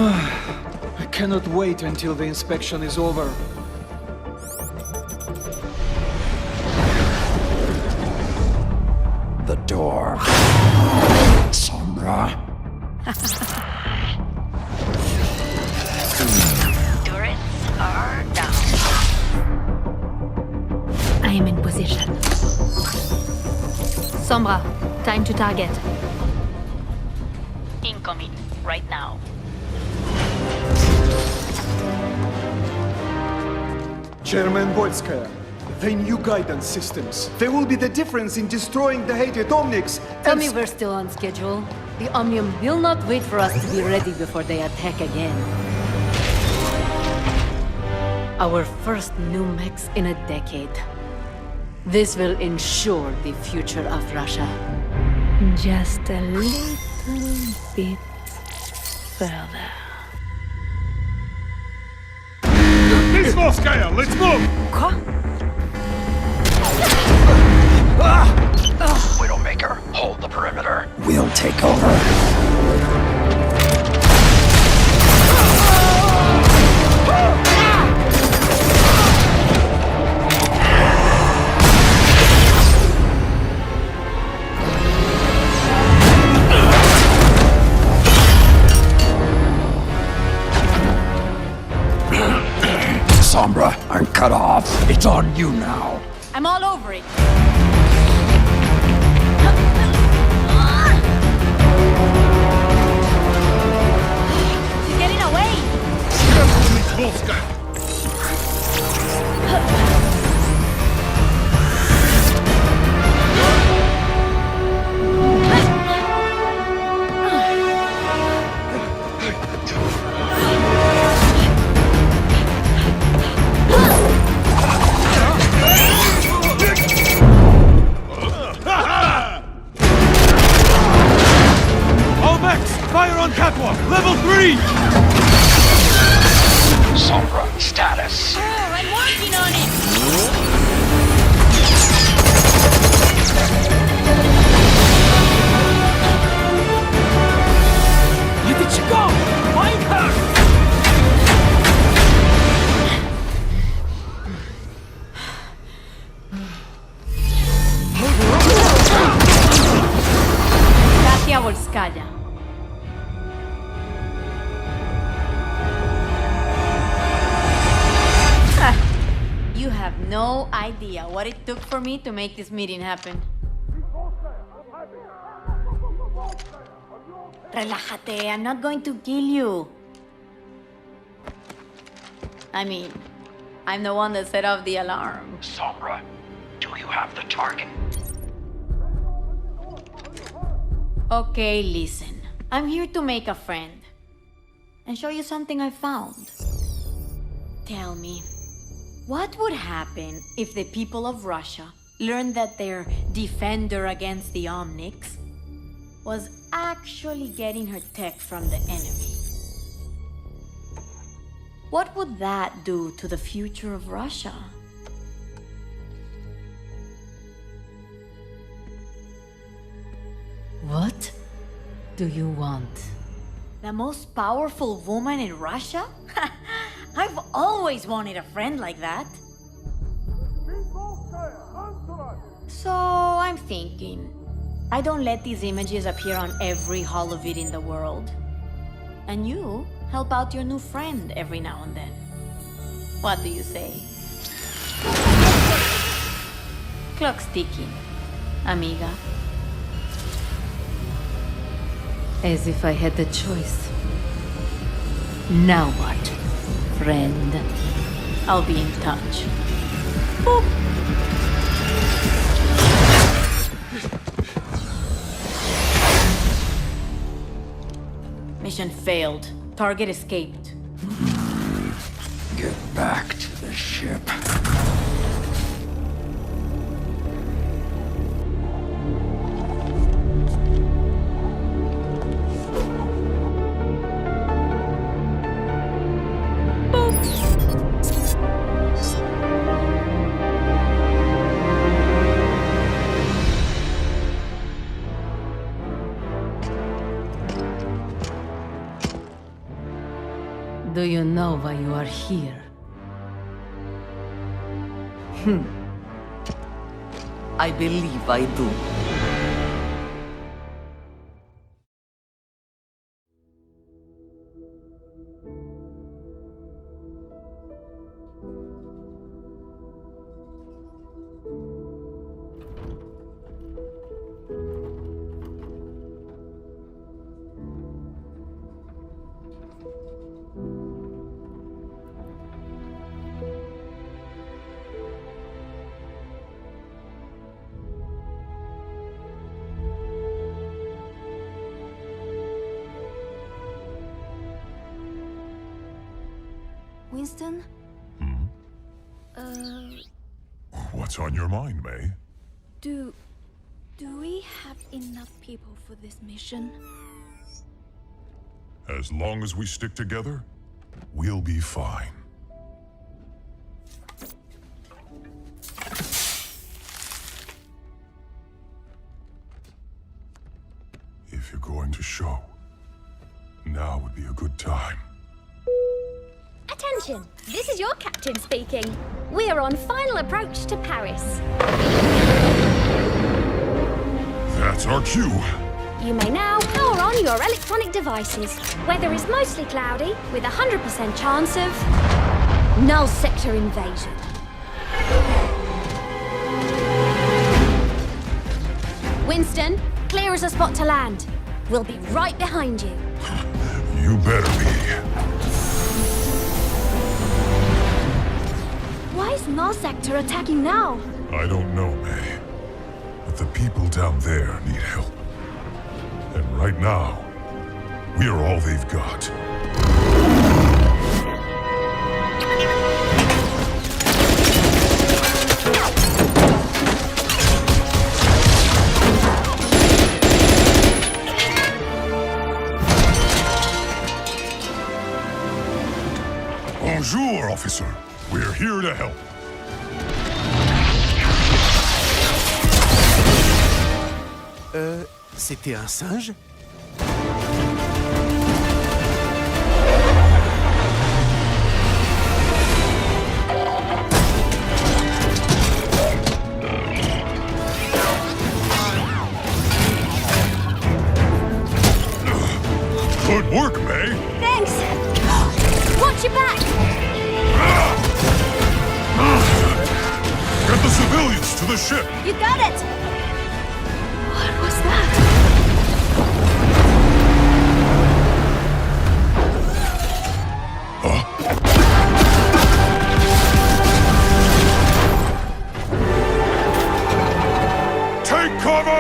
I cannot wait until the inspection is over. The door. Sombra. Turrets are down. I am in position. Sombra, time to target. Incoming, right now. Chairman Bolskaya, the new guidance systems. They will be the difference in destroying the hated Omnics. Tell me we're still on schedule. The Omnium will not wait for us to be ready before they attack again. Our first new mechs in a decade. This will ensure the future of Russia. Just a little bit further. Miss Volskaya, let's move! Widowmaker, hold the perimeter. We'll take over. Sombra, I'm cut off. It's on you now. I'm all over it. She's getting away. Miss Volskaya. Fire on catwalk! Level 3! Sombra, status. Oh, I'm working on it! Where did she go? Find her! Katia Volskaya. You have no idea what it took for me to make this meeting happen. Relájate, I'm not going to kill you. I mean, I'm the one that set off the alarm. Sombra, do you have the target? Okay, listen. I'm here to make a friend. And show you something I found. Tell me, what would happen if the people of Russia learned that their defender against the Omnics was actually getting her tech from the enemy. What would that do to the future of Russia? What do you want? The most powerful woman in Russia? I've always wanted a friend like that. So I'm thinking, I don't let these images appear on every holovid in the world. And you help out your new friend every now and then. What do you say? Clock's ticking, amiga. As if I had the choice. Now what, friend? I'll be in touch. Boop. Mission failed. Target escaped. Get back to the ship. Do you know why you are here? I believe I do. Winston? What's on your mind, May? Do we have enough people for this mission? As long as we stick together, we'll be fine. If you're going to show, now would be a good time. Attention! This is your captain speaking. We are on final approach to Paris. That's our cue. You may now power on your electronic devices. Weather is mostly cloudy, with a 100% chance of null sector invasion. Winston, clear as a spot to land. We'll be right behind you. You better be. Why is null sector attacking now? I don't know, May. But the people down there need help. And right now, we are all they've got. Bonjour, officer. We're here to help. C'était un singe? Good work, May. Thanks! Watch your back! Get the civilians to the ship! You got it! What was that? Take cover!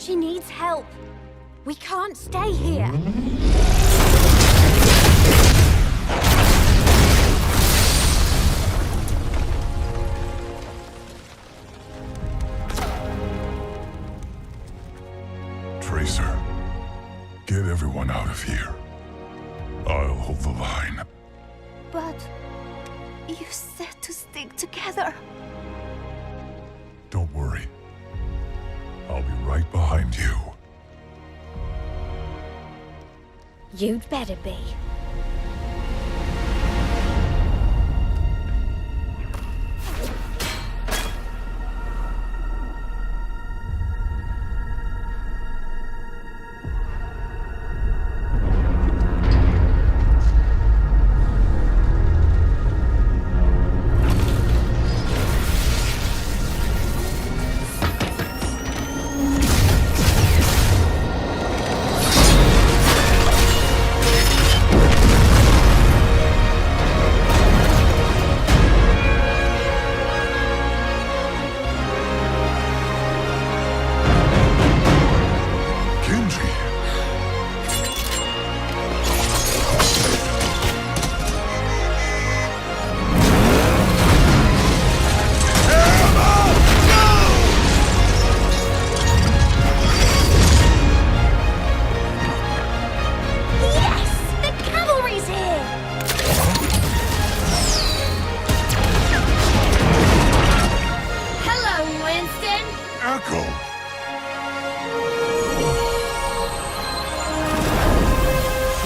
She needs help. We can't stay here. Tracer, get everyone out of here. I'll hold the line. But you said to stick together. Don't worry. I'll be right behind you. You'd better be.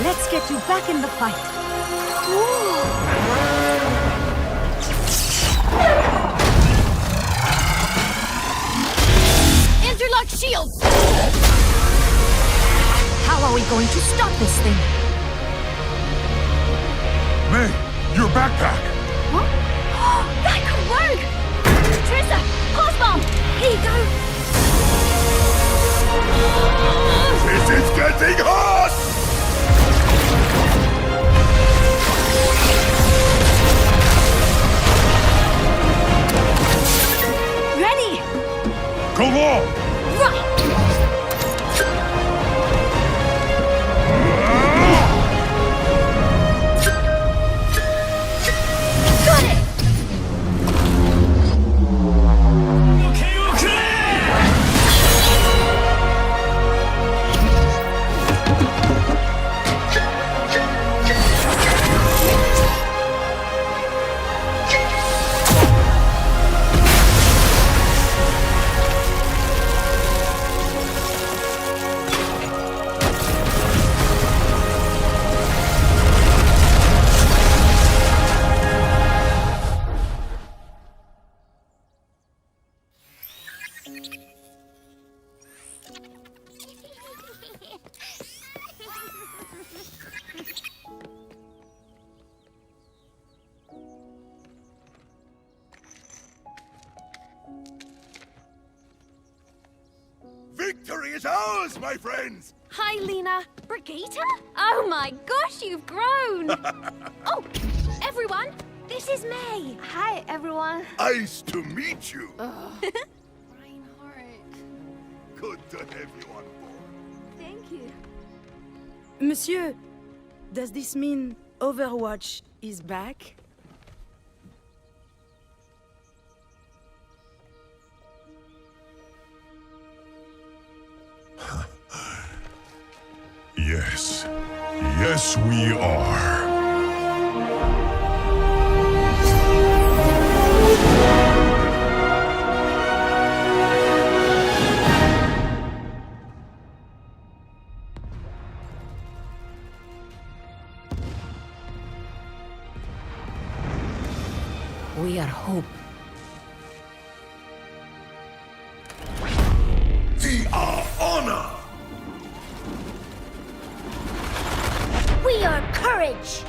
Let's get you back in the fight. Interlock shields! How are we going to stop this thing? May, your backpack! What? That could work! Trissa, pulse bomb! Here you go! This is getting hot! Ready! Go on! Right! Got it! Victory is ours, my friends! Hi, Lena. Brigitte? Oh my gosh, you've grown! Oh, everyone, this is May. Hi, everyone. Nice to meet you. Reinhardt. Good to have you on board. Thank you. Monsieur, does this mean Overwatch is back? Yes. Yes, we are. We are hope. We are honor. We are courage.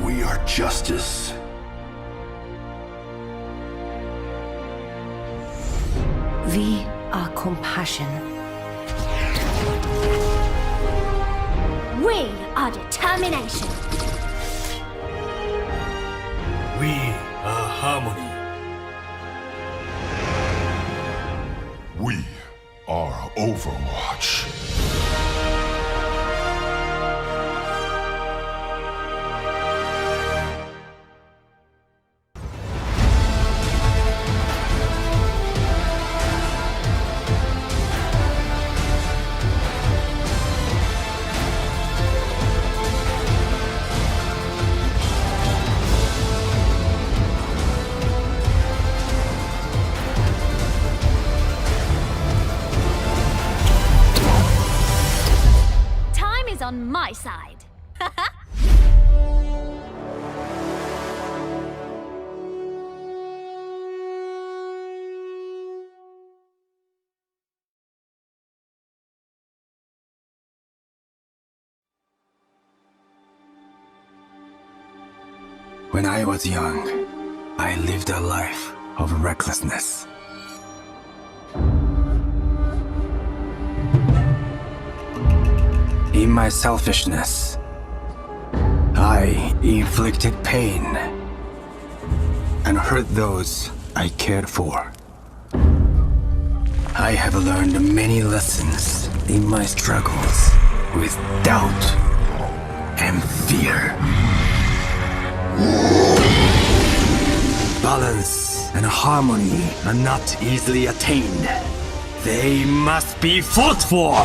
We are justice. We are compassion. We are determination. We are harmony. Overwatch. On my side. When I was young, I lived a life of recklessness. In my selfishness, I inflicted pain and hurt those I cared for. I have learned many lessons in my struggles with doubt and fear. Balance and harmony are not easily attained. They must be fought for!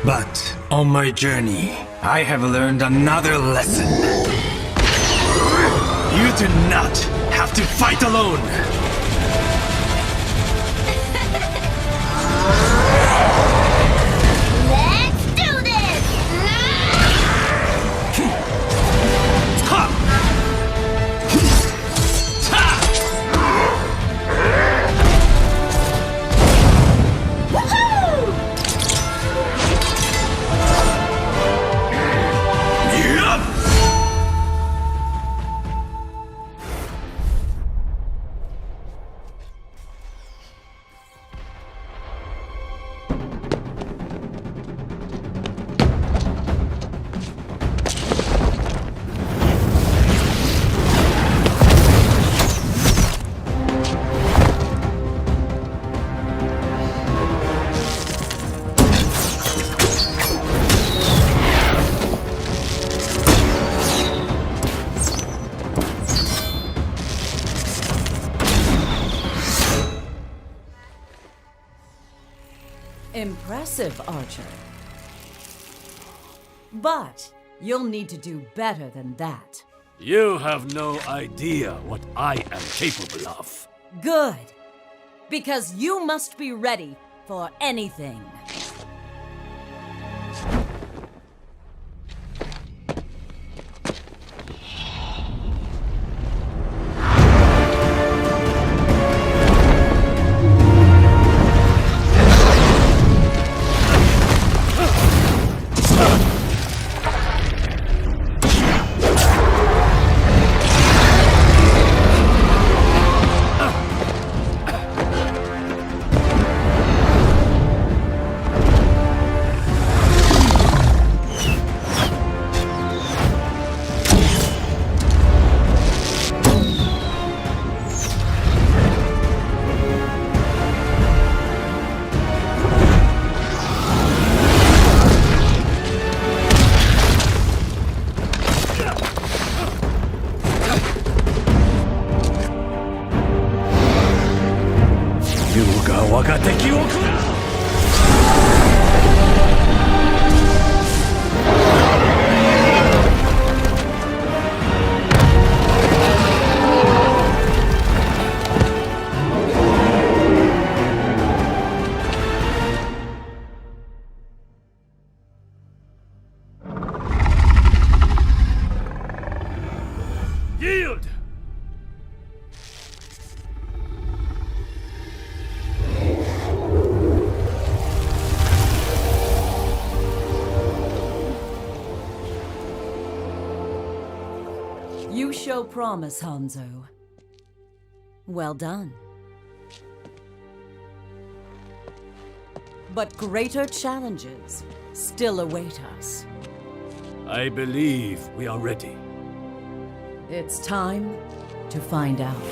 But on my journey, I have learned another lesson. You do not have to fight alone. Let's do this! Impressive, Archer. But you'll need to do better than that. You have no idea what I am capable of. Good. Because you must be ready for anything. You show promise, Hanzo. Well done. But greater challenges still await us. I believe we are ready. It's time to find out.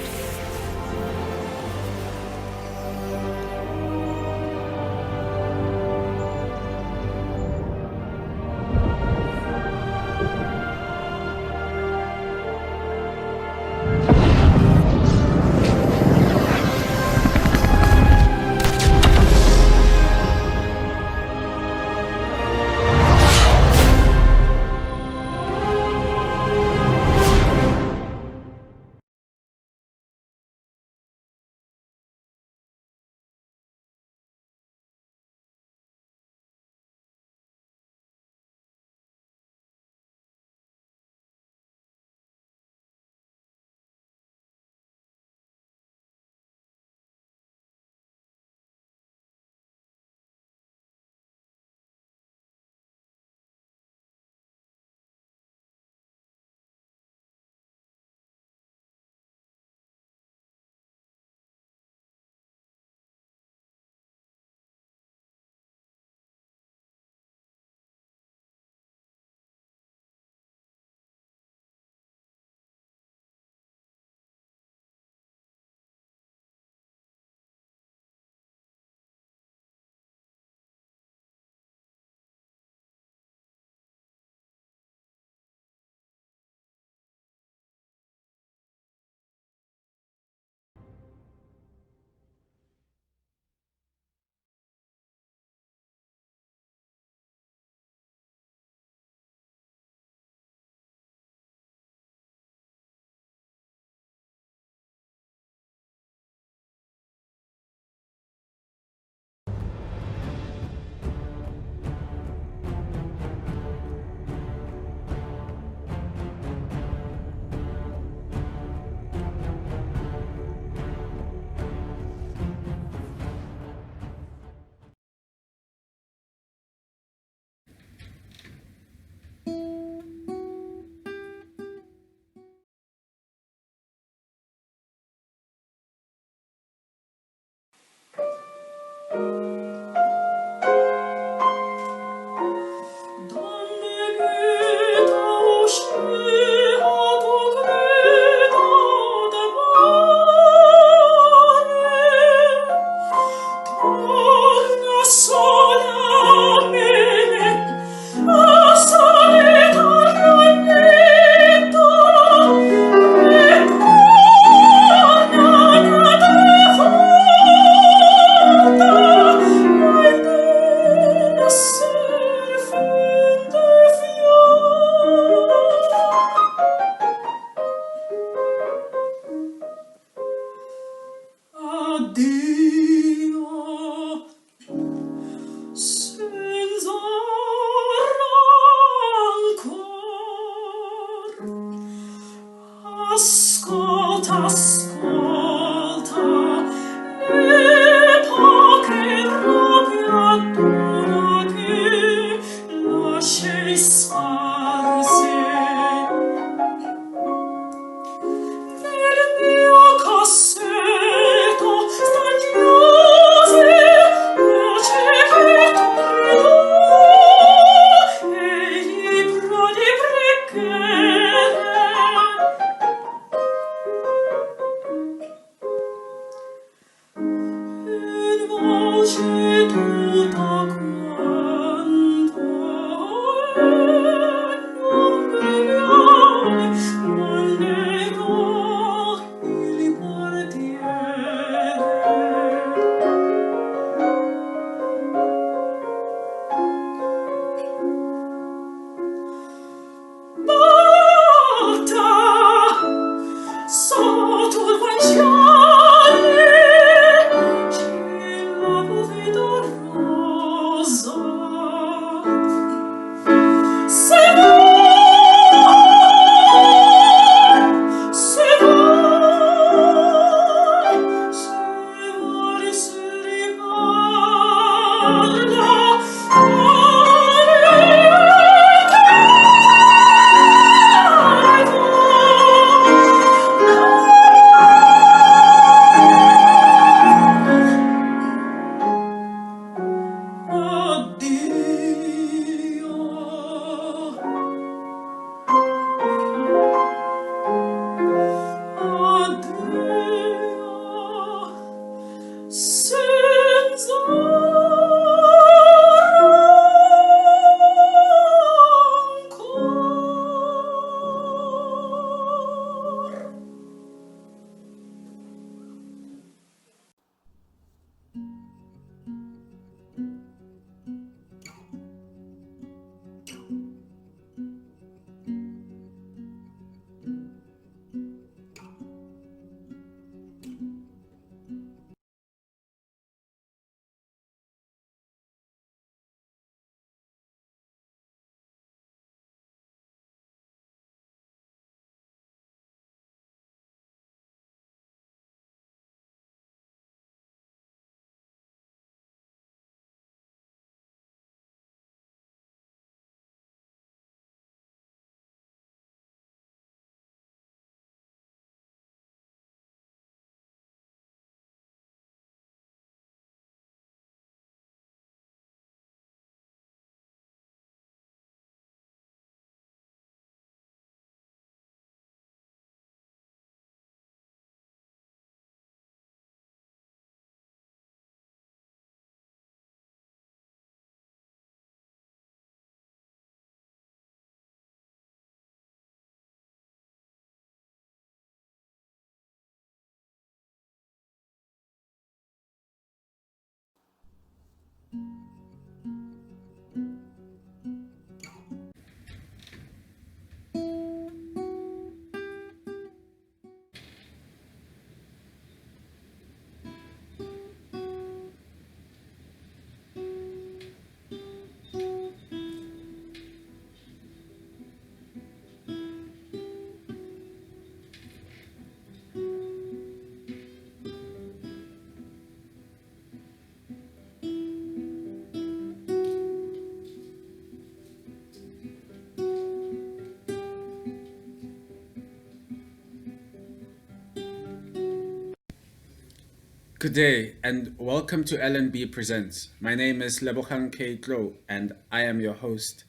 Good day and welcome to LNB Presents. My name is Lebogang K. Tlo and I am your host.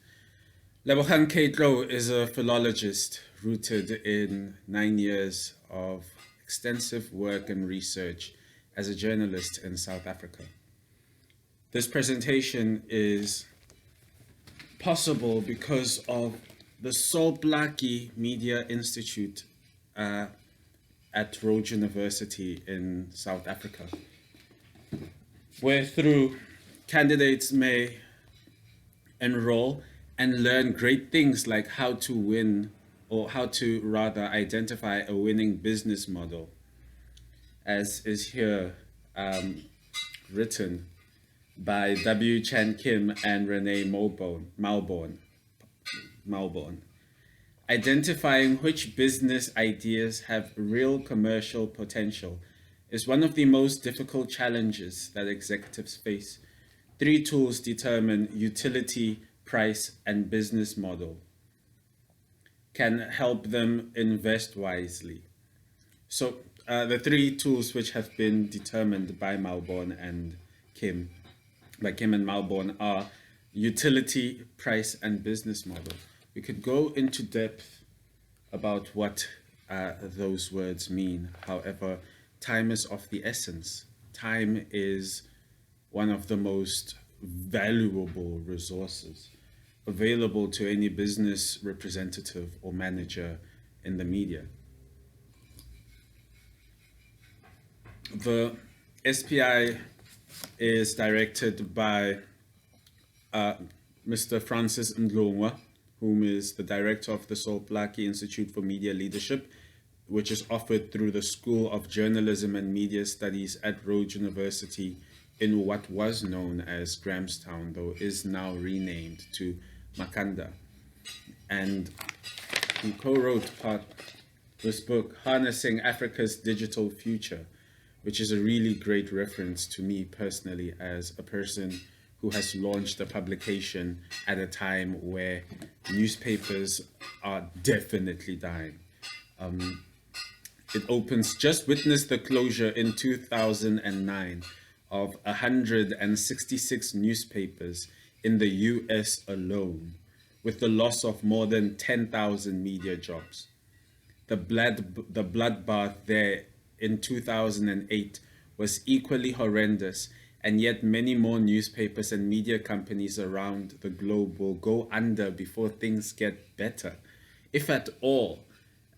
Lebogang K. Tlo is a philologist rooted in 9 years of extensive work and research as a journalist in South Africa. This presentation is possible because of the Soulblaki Media Institute at Rhodes University in South Africa, where through candidates may enroll and learn great things like how to win, or how to rather identify a winning business model, as is here written by W. Chan Kim and Renee Malborn. Identifying which business ideas have real commercial potential is one of the most difficult challenges that executives face. 3 tools determine utility, price, and business model, can help them invest wisely. So the 3 tools which have been determined by Malborn and Kim, by Kim and Malborn, are utility, price, and business model. We could go into depth about what those words mean. However, time is of the essence. Time is one of the most valuable resources available to any business representative or manager in the media. The SPI is directed by Mr. Francis Ndlongwa, whom is the director of the Soulblaki Institute for Media Leadership, which is offered through the School of Journalism and Media Studies at Rhodes University in what was known as Grahamstown, though is now renamed to Makanda. And he co-wrote this book, Harnessing Africa's Digital Future, which is a really great reference to me personally as a person who has launched a publication at a time where newspapers are definitely dying. It opens, just witnessed the closure in 2009 of 166 newspapers in the US alone, with the loss of more than 10,000 media jobs. The bloodbath there in 2008 was equally horrendous, and yet many more newspapers and media companies around the globe will go under before things get better, if at all,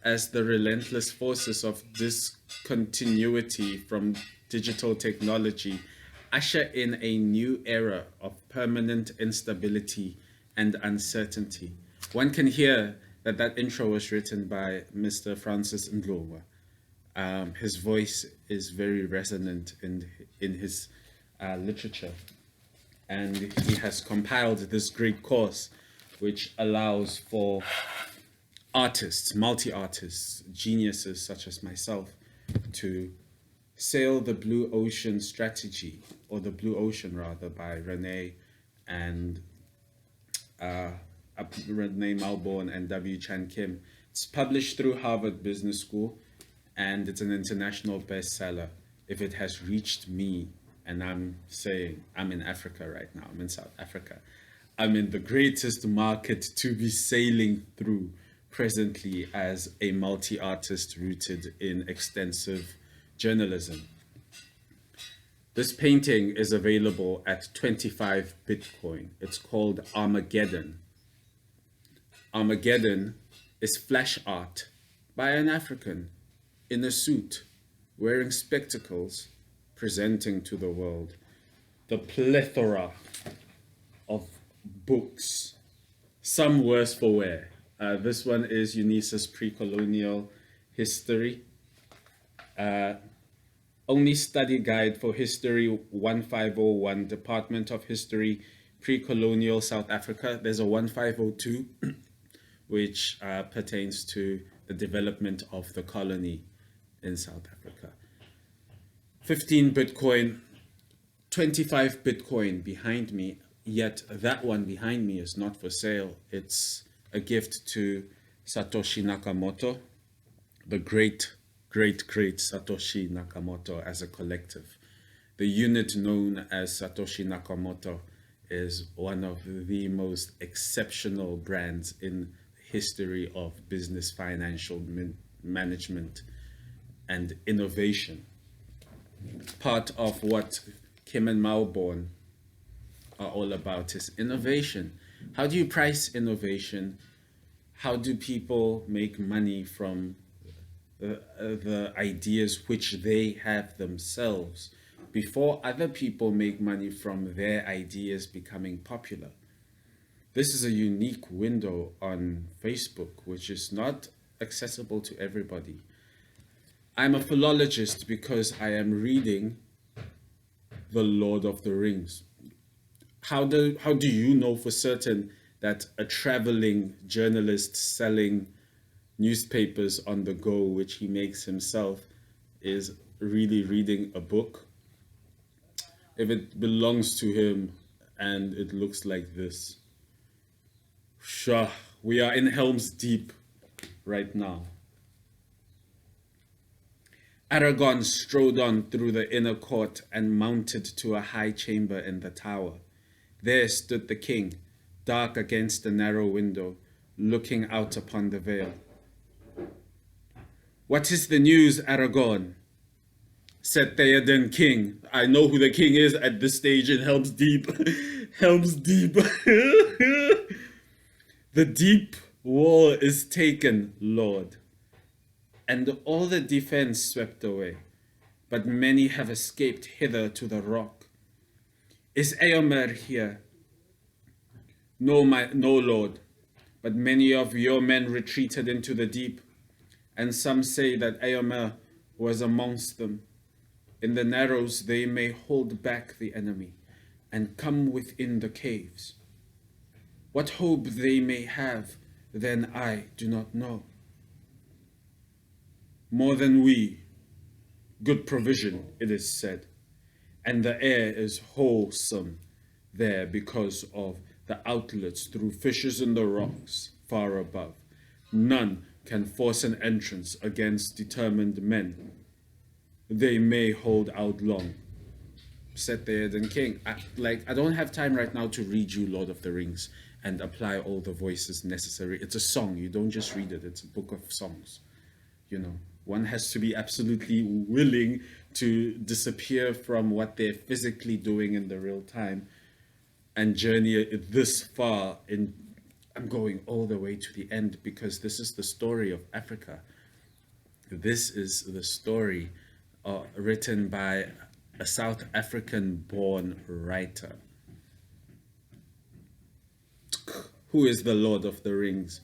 as the relentless forces of discontinuity from digital technology usher in a new era of permanent instability and uncertainty. One can hear that intro was written by Mr. Francis Ndlongwa. His voice is very resonant in his literature, and he has compiled this great course which allows for artists, multi-artists, geniuses such as myself to sail the blue ocean strategy, or the blue ocean rather, by Renee Malborn and W. Chan Kim. It's published through Harvard Business School, and it's an international bestseller. If it has reached me, and I'm saying I'm in Africa right now, I'm in South Africa, I'm in the greatest market to be sailing through presently as a multi-artist rooted in extensive journalism. This painting is available at 25 Bitcoin. It's called Armageddon. Armageddon is flash art by an African in a suit, wearing spectacles, presenting to the world the plethora of books, some worse for wear. This one is Eunice's Pre-Colonial History. Only study guide for History 1501, Department of History, Pre-Colonial South Africa. There's a 1502, which pertains to the development of the colony in South Africa. 15 Bitcoin, 25 Bitcoin behind me, yet that one behind me is not for sale. It's a gift to Satoshi Nakamoto, the great Satoshi Nakamoto as a collective. The unit known as Satoshi Nakamoto is one of the most exceptional brands in the history of business, financial management, and innovation. Part of what Kim and Malborn are all about is innovation. How do you price innovation? How do people make money from the ideas which they have themselves before other people make money from their ideas becoming popular? This is a unique window on Facebook, which is not accessible to everybody. I'm a philologist because I am reading The Lord of the Rings. How do you know for certain that a traveling journalist selling newspapers on the go, which he makes himself, is really reading a book? If it belongs to him and it looks like this. Shah, we are in Helm's Deep right now. Aragorn strode on through the inner court and mounted to a high chamber in the tower. There stood the king, dark against the narrow window, looking out upon the vale. "What is the news, Aragorn?" said Theoden King. I know who the king is at this stage in Helm's Deep. Helm's Deep. "The deep wall is taken, Lord, and all the defense swept away, but many have escaped hither to the rock. Is Eomer here?" No, Lord, but many of your men retreated into the deep, and some say that Eomer was amongst them. In the narrows they may hold back the enemy and come within the caves. What hope they may have, then I do not know. More than we, good provision, it is said, and the air is wholesome there because of the outlets through fissures in the rocks far above. None can force an entrance against determined men. They may hold out long, said Theoden King. I don't have time right now to read you Lord of the Rings and apply all the voices necessary. It's a song. You don't just read it. It's a book of songs. You know, one has to be absolutely willing to disappear from what they're physically doing in the real time and journey this far. I'm going all the way to the end because this is the story of Africa. This is the story written by a South African-born writer. Who is the Lord of the Rings?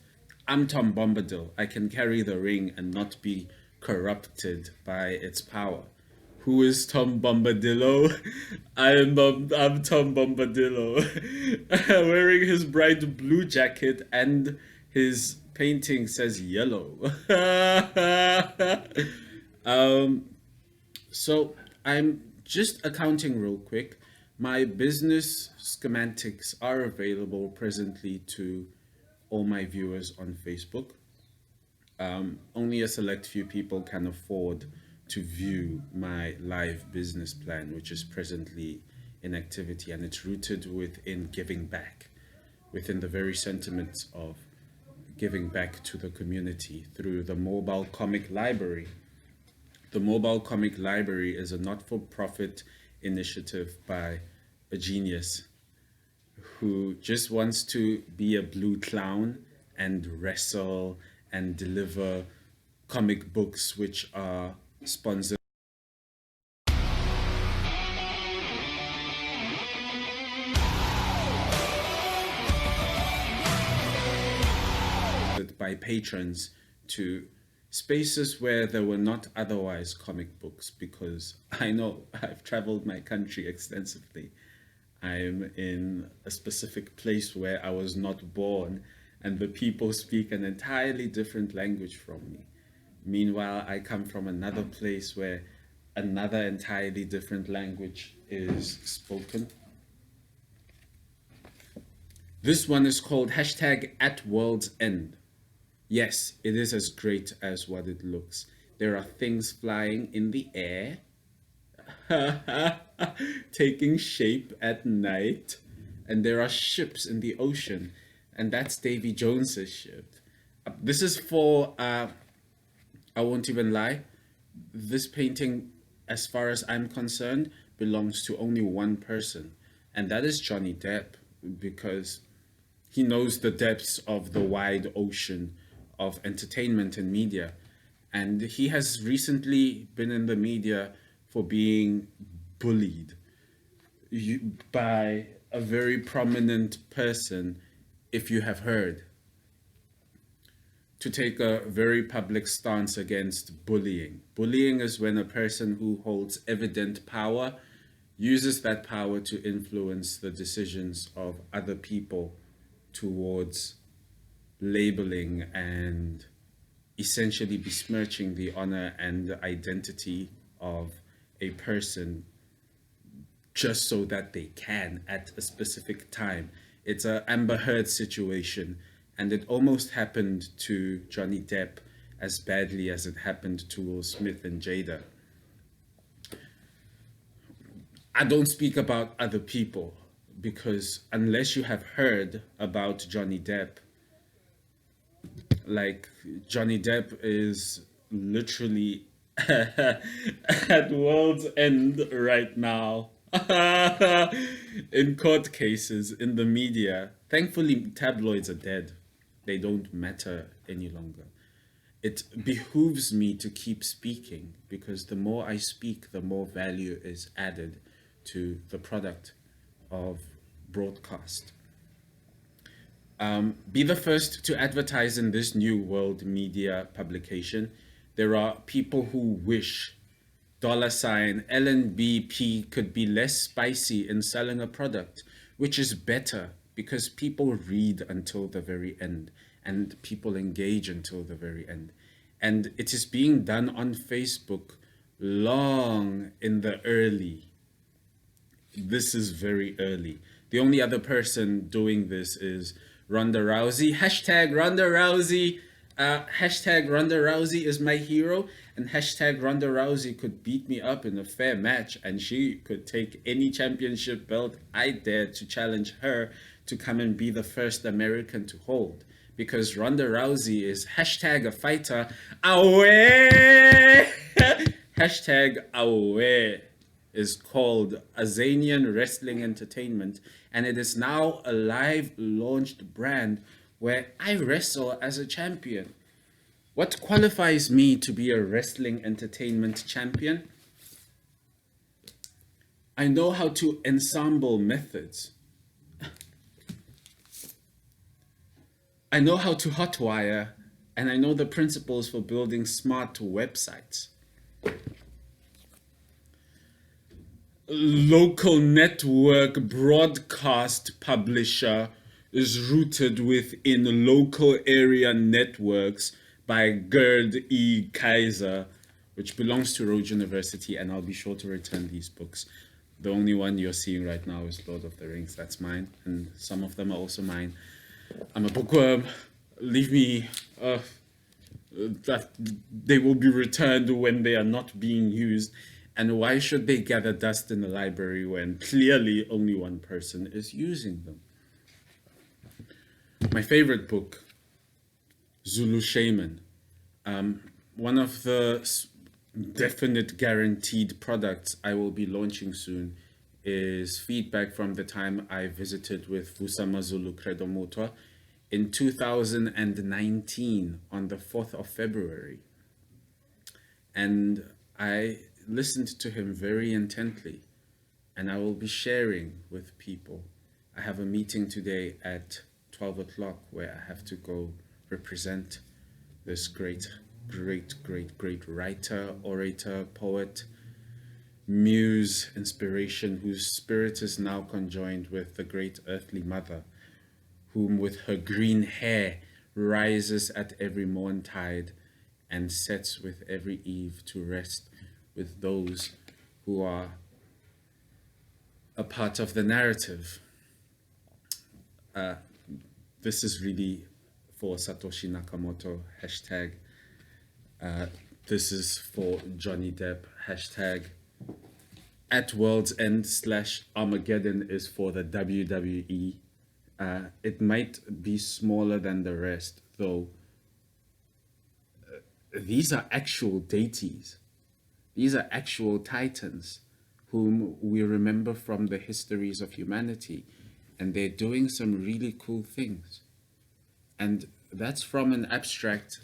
I'm Tom Bombadil. I can carry the ring and not be corrupted by its power. Who is Tom Bombadillo? I'm Tom Bombadillo. Wearing his bright blue jacket and his painting says yellow. So I'm just accounting real quick. My business schematics are available presently to all my viewers on Facebook. Only a select few people can afford to view my live business plan, which is presently in activity, and it's rooted within giving back, within the very sentiments of giving back to the community through the Mobile Comic Library. The Mobile Comic Library is a not-for-profit initiative by a genius who just wants to be a blue clown and wrestle and deliver comic books which are sponsored. by patrons to spaces where there were not otherwise comic books, because I know I've traveled my country extensively. I'm in a specific place where I was not born, and the people speak an entirely different language from me. Meanwhile, I come from another place where another entirely different language is spoken. This one is called #@World'sEnd. Yes, it is as great as what it looks. There are things flying in the air, taking shape at night, and there are ships in the ocean, and that's Davy Jones's ship. This is for, I won't even lie, this painting, as far as I'm concerned, belongs to only one person, and that is Johnny Depp, because he knows the depths of the wide ocean of entertainment and media. And he has recently been in the media for being bullied by a very prominent person, if you have heard, to take a very public stance against bullying. Bullying is when a person who holds evident power uses that power to influence the decisions of other people towards labeling and essentially besmirching the honor and the identity of a person just so that they can at a specific time. It's a Amber Heard situation, and it almost happened to Johnny Depp as badly as it happened to Will Smith and Jada. I don't speak about other people, because unless you have heard about Johnny Depp, like, Johnny Depp is literally at world's end right now in court cases, in the media. Thankfully, tabloids are dead. They don't matter any longer. It behooves me to keep speaking, because the more I speak, the more value is added to the product of broadcast. Be the first to advertise in this new world media publication. There are people who wish $LNBP could be less spicy in selling a product, which is better because people read until the very end and people engage until the very end. And it is being done on Facebook long in the early. This is very early. The only other person doing this is Ronda Rousey. #Ronda Rousey. #Ronda Rousey is my hero. And #Ronda Rousey could beat me up in a fair match, and she could take any championship belt I dared to challenge her to come and be the first American to hold. Because Ronda Rousey is #a fighter. Away! #away is called Azanian Wrestling Entertainment, and it is now a live launched brand where I wrestle as a champion. What qualifies me to be a wrestling entertainment champion? I know how to ensemble methods. I know how to hotwire, and I know the principles for building smart websites. Local network broadcast publisher is rooted within local area networks by Gerd E. Kaiser, which belongs to Rhodes University, and I'll be sure to return these books. The only one you're seeing right now is Lord of the Rings. That's mine, and some of them are also mine. I'm a bookworm. Leave me. That they will be returned when they are not being used. And why should they gather dust in the library when clearly only one person is using them? My favorite book, Zulu Shaman. One of the definite guaranteed products I will be launching soon is feedback from the time I visited with Vusama Zulu Credo Motwa in 2019 on the 4th of February. And I listened to him very intently, and I will be sharing with people. I have a meeting today at 12 o'clock where I have to go represent this great writer, orator, poet, muse, inspiration, whose spirit is now conjoined with the great earthly mother, whom with her green hair rises at every morn tide and sets with every eve to rest with those who are a part of the narrative. This is really for Satoshi Nakamoto, hashtag. This is for Johnny Depp, hashtag. At World's End / Armageddon is for the WWE. It might be smaller than the rest, though. These are actual deities. These are actual titans whom we remember from the histories of humanity, and they're doing some really cool things. And that's from an abstract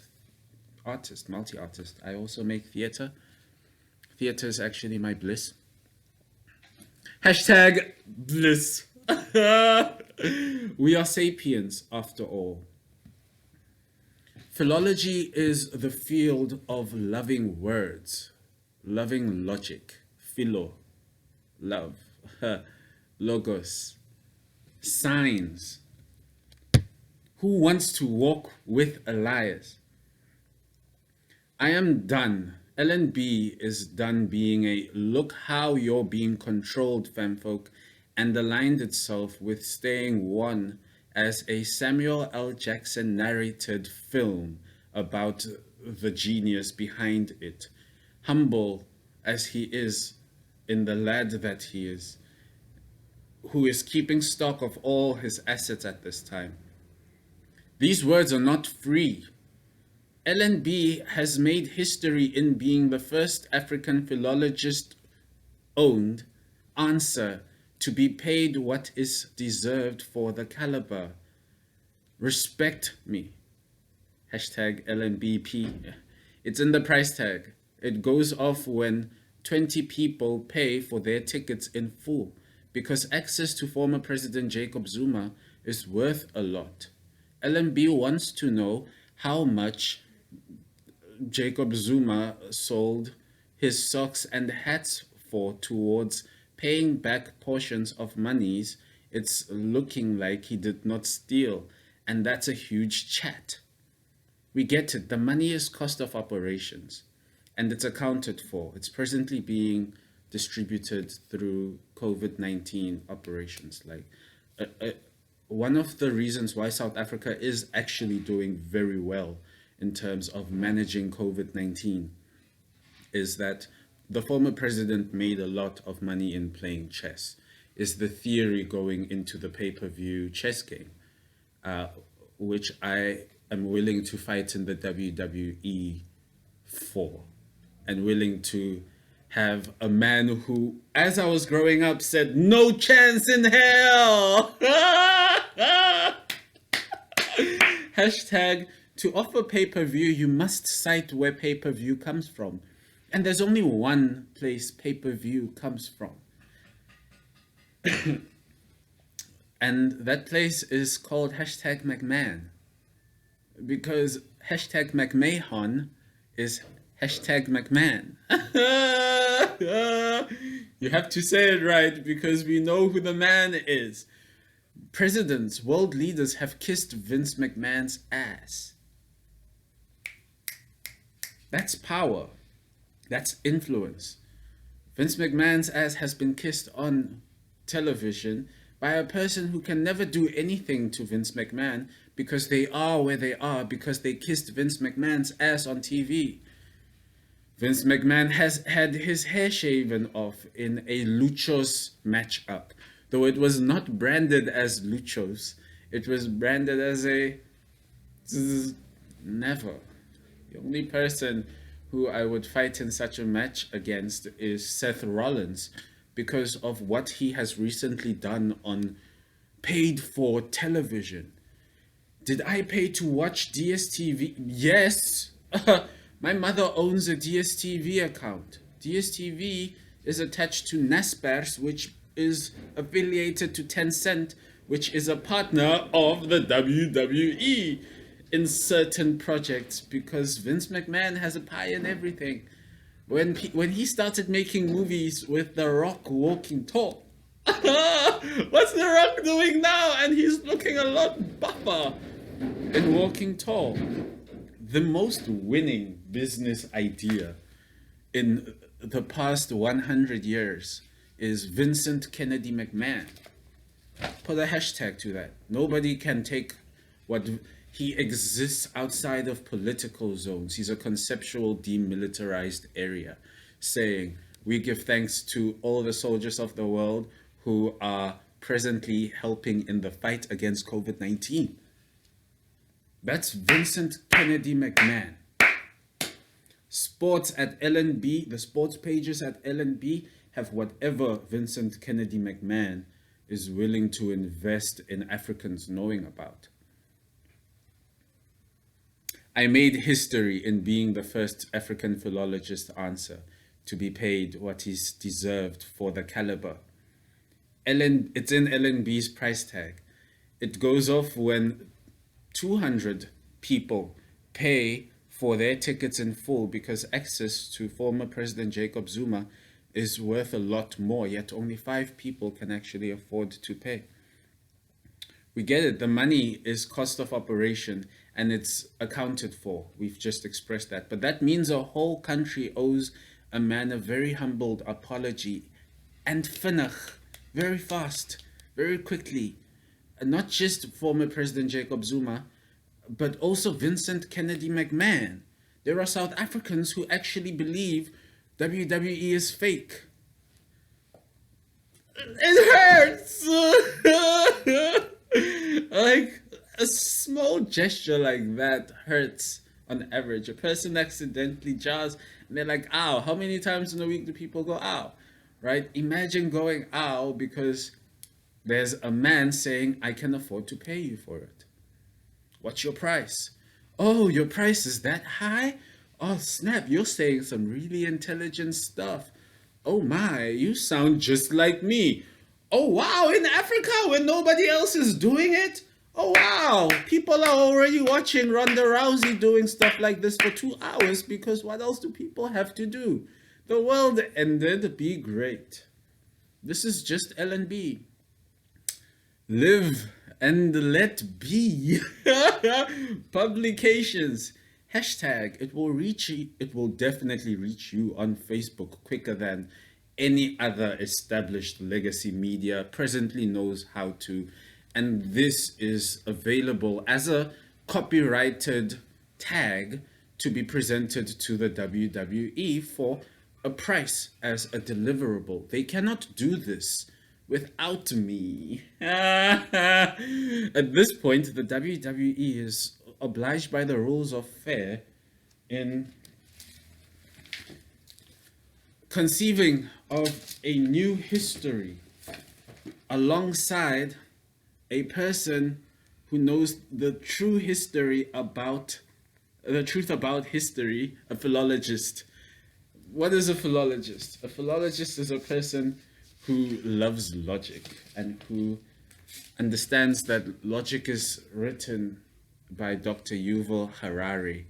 artist, multi-artist. I also make theater. Theater is actually my bliss. Hashtag bliss. We are sapiens, after all. Philology is the field of loving words, loving logic, philo, love, logos, signs. Who wants to walk with Elias? I am done. LNB is done being a look how you're being controlled, femfolk, and aligned itself with staying one as a Samuel L. Jackson narrated film about the genius behind it. Humble as he is in the lad that he is, who is keeping stock of all his assets at this time. These words are not free. LNB has made history in being the first African philologist-owned answer to be paid what is deserved for the caliber. Respect me. Hashtag LNBP. It's in the price tag. It goes off when 20 people pay for their tickets in full, because access to former President Jacob Zuma is worth a lot. LNB wants to know how much Jacob Zuma sold his socks and hats for towards paying back portions of monies it's looking like he did not steal, and that's a huge chat. We get it. The money is cost of operations, and it's accounted for. It's presently being distributed through COVID-19 operations. Like one of the reasons why South Africa is actually doing very well in terms of managing COVID-19 is that the former president made a lot of money in playing chess, is the theory going into the pay-per-view chess game, which I am willing to fight in the WWE for, and willing to have a man who, as I was growing up, said, "No chance in hell!" Hashtag, to offer pay-per-view, you must cite where pay-per-view comes from. And there's only one place pay-per-view comes from. And that place is called hashtag McMahon. Because hashtag McMahon is hashtag McMahon. You have to say it right because we know who the man is. Presidents, world leaders have kissed Vince McMahon's ass. That's power. That's influence. Vince McMahon's ass has been kissed on television by a person who can never do anything to Vince McMahon because they are where they are because they kissed Vince McMahon's ass on TV. Vince McMahon has had his hair shaven off in a Luchos matchup, though it was not branded as Luchos. It was branded as a never. The only person who I would fight in such a match against is Seth Rollins because of what he has recently done on paid-for television. Did I pay to watch DSTV? Yes! My mother owns a DSTV account. DSTV is attached to Naspers, which is affiliated to Tencent, which is a partner of the WWE. in certain projects because Vince McMahon has a pie in everything. When he started making movies with The Rock walking tall, what's The Rock doing now? And he's looking a lot buffer in Walking Tall. The most winning business idea in the past 100 years is Vincent Kennedy McMahon. Put a hashtag to that. Nobody can take what he exists outside of political zones. He's a conceptual demilitarized area, saying we give thanks to all the soldiers of the world who are presently helping in the fight against COVID-19. That's Vincent Kennedy McMahon. Sports at LNB, the sports pages at LNB have whatever Vincent Kennedy McMahon is willing to invest in Africans knowing about. I made history in being the first African philologist answer to be paid what he's deserved for the caliber. It's in LNB's price tag. It goes off when 200 people pay for their tickets in full because access to former President Jacob Zuma is worth a lot more, yet only 5 people can actually afford to pay. We get it. The money is cost of operation and it's accounted for. We've just expressed that. But that means a whole country owes a man a very humbled apology and finnach, very fast, very quickly. And not just former President Jacob Zuma, but also Vincent Kennedy McMahon. There are South Africans who actually believe WWE is fake. It hurts! Like, a small gesture like that hurts on average. A person accidentally jars and they're like, ow. How many times in a week do people go, ow? Right? Imagine going, ow, because there's a man saying, I can afford to pay you for it. What's your price? Oh, your price is that high? Oh, snap, you're saying some really intelligent stuff. Oh my, you sound just like me. Oh wow, in Africa when nobody else is doing it? Oh wow, people are already watching Ronda Rousey doing stuff like this for 2 hours because what else do people have to do? The world ended, be great. This is just LNB. Live and let be. Publications. Hashtag, it will definitely reach you on Facebook quicker than any other established legacy media presently knows how to. And this is available as a copyrighted tag to be presented to the WWE for a price as a deliverable. They cannot do this without me. At this point, the WWE is obliged by the rules of fair in conceiving of a new history alongside a person who knows the truth about history, a philologist. What is a philologist? A philologist is a person who loves logic and who understands that logic is written by Dr. Yuval Harari,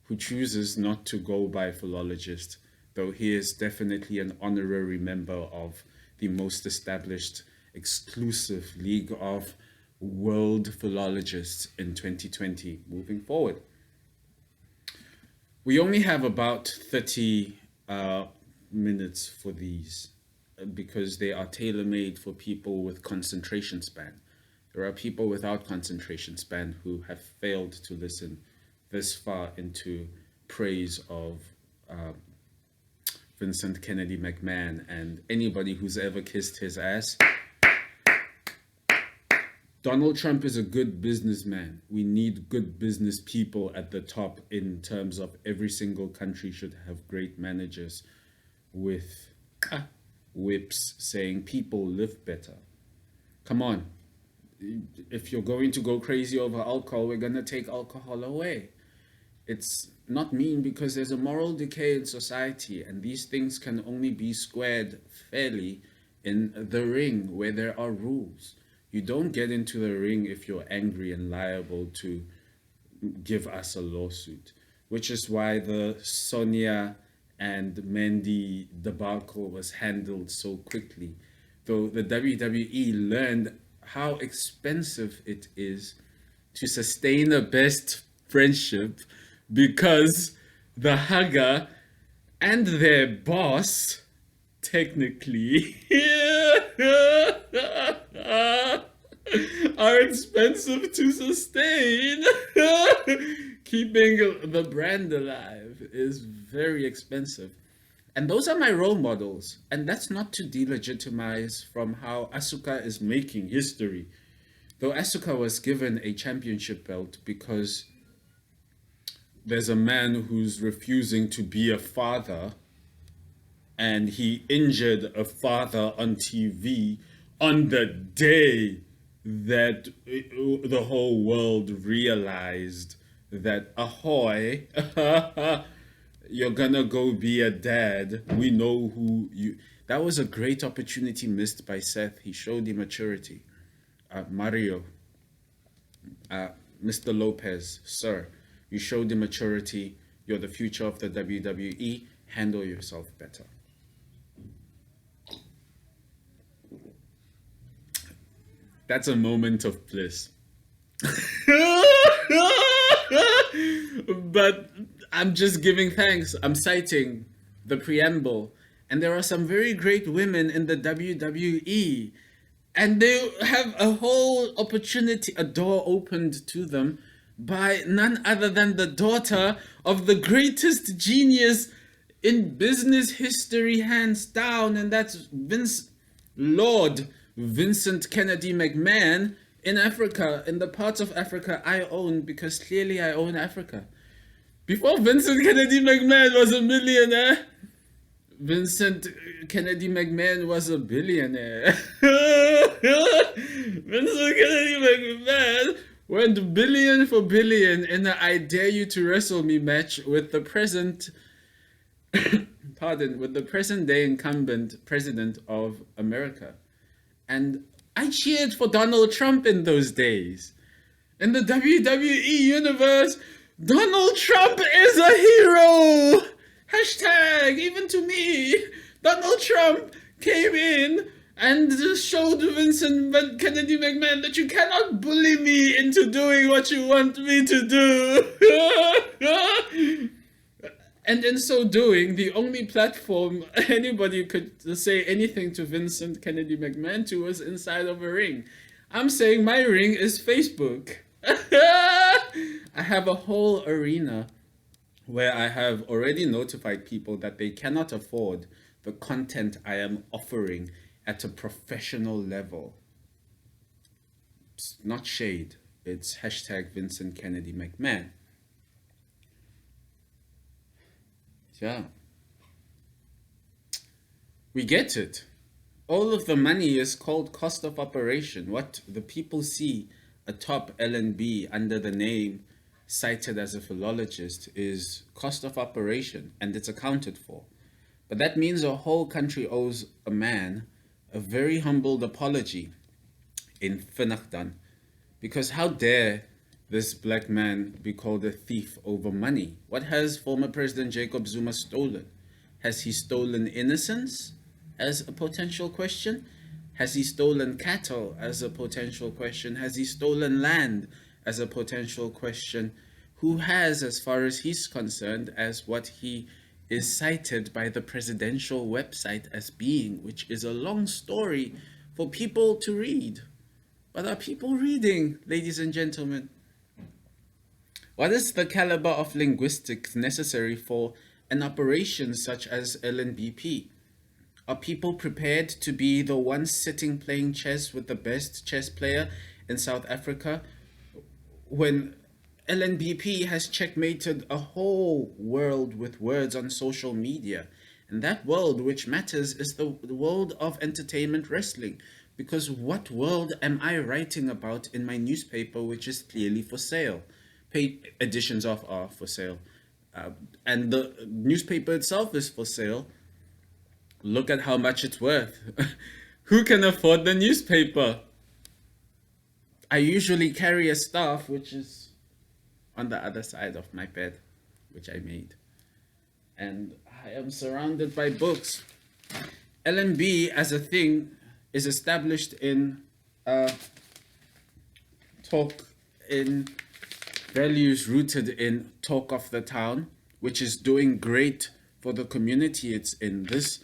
who chooses not to go by philologist, though he is definitely an honorary member of the most established exclusive league of world philologists in 2020 moving forward. We only have about 30 minutes for these because they are tailor-made for people with concentration span. There are people without concentration span who have failed to listen this far into praise of Vincent Kennedy McMahon and anybody who's ever kissed his ass. Donald Trump is a good businessman. We need good business people at the top in terms of every single country should have great managers with whips saying people live better. Come on. If you're going to go crazy over alcohol, we're going to take alcohol away. It's not mean because there's a moral decay in society and these things can only be squared fairly in the ring where there are rules. You don't get into the ring if you're angry and liable to give us a lawsuit, which is why the Sonia and Mandy debacle was handled so quickly. Though the WWE learned how expensive it is to sustain a best friendship because the hugger and their boss, technically, are expensive to sustain. Keeping the brand alive is very expensive. And those are my role models. And that's not to delegitimize from how Asuka is making history. Though Asuka was given a championship belt because there's a man who's refusing to be a father, and he injured a father on TV on the day that the whole world realized that, ahoy, you're gonna go be a dad. We know who you... That was a great opportunity missed by Seth. He showed the maturity. Mario, Mr. Lopez, sir, you showed the maturity. You're the future of the WWE. Handle yourself better. That's a moment of bliss. But I'm just giving thanks. I'm citing the preamble. And there are some very great women in the WWE. And they have a whole opportunity, a door opened to them by none other than the daughter of the greatest genius in business history, hands down. And that's Lord Vincent Kennedy McMahon in Africa, in the parts of Africa I own, because clearly I own Africa. Before Vincent Kennedy McMahon was a millionaire, Vincent Kennedy McMahon was a billionaire. Vincent Kennedy McMahon went billion for billion in a I Dare You to Wrestle Me match with the present, with the present day incumbent president of America. And I cheered for Donald Trump in those days. In the WWE universe, Donald Trump is a hero! Hashtag, even to me, Donald Trump came in and showed Vincent Kennedy McMahon that you cannot bully me into doing what you want me to do. And in so doing, the only platform anybody could say anything to Vincent Kennedy McMahon to was inside of a ring. I'm saying my ring is Facebook. I have a whole arena where I have already notified people that they cannot afford the content I am offering at a professional level. It's not shade. It's hashtag Vincent Kennedy McMahon. Yeah. We get it. All of the money is called cost of operation. What the people see atop LNB under the name cited as a philologist is cost of operation, and it's accounted for. But that means a whole country owes a man a very humbled apology in Finachdan, because how dare this black man be called a thief over money? What has former President Jacob Zuma stolen? Has he stolen innocence as a potential question? Has he stolen cattle as a potential question? Has he stolen land as a potential question? Who has, as far as he's concerned, as what he is cited by the presidential website as being, which is a long story for people to read. But are people reading, ladies and gentlemen? What is the caliber of linguistics necessary for an operation such as LNBP? Are people prepared to be the one sitting playing chess with the best chess player in South Africa when LNBP has checkmated a whole world with words on social media? And that world which matters is the world of entertainment wrestling. Because what world am I writing about in my newspaper which is clearly for sale? Paid editions of are for sale. And the newspaper itself is for sale. Look at how much it's worth. Who can afford the newspaper? I usually carry a staff which is on the other side of my bed, which I made. And I am surrounded by books. LNB as a thing is established in values rooted in talk of the town, which is doing great for the community it's in. This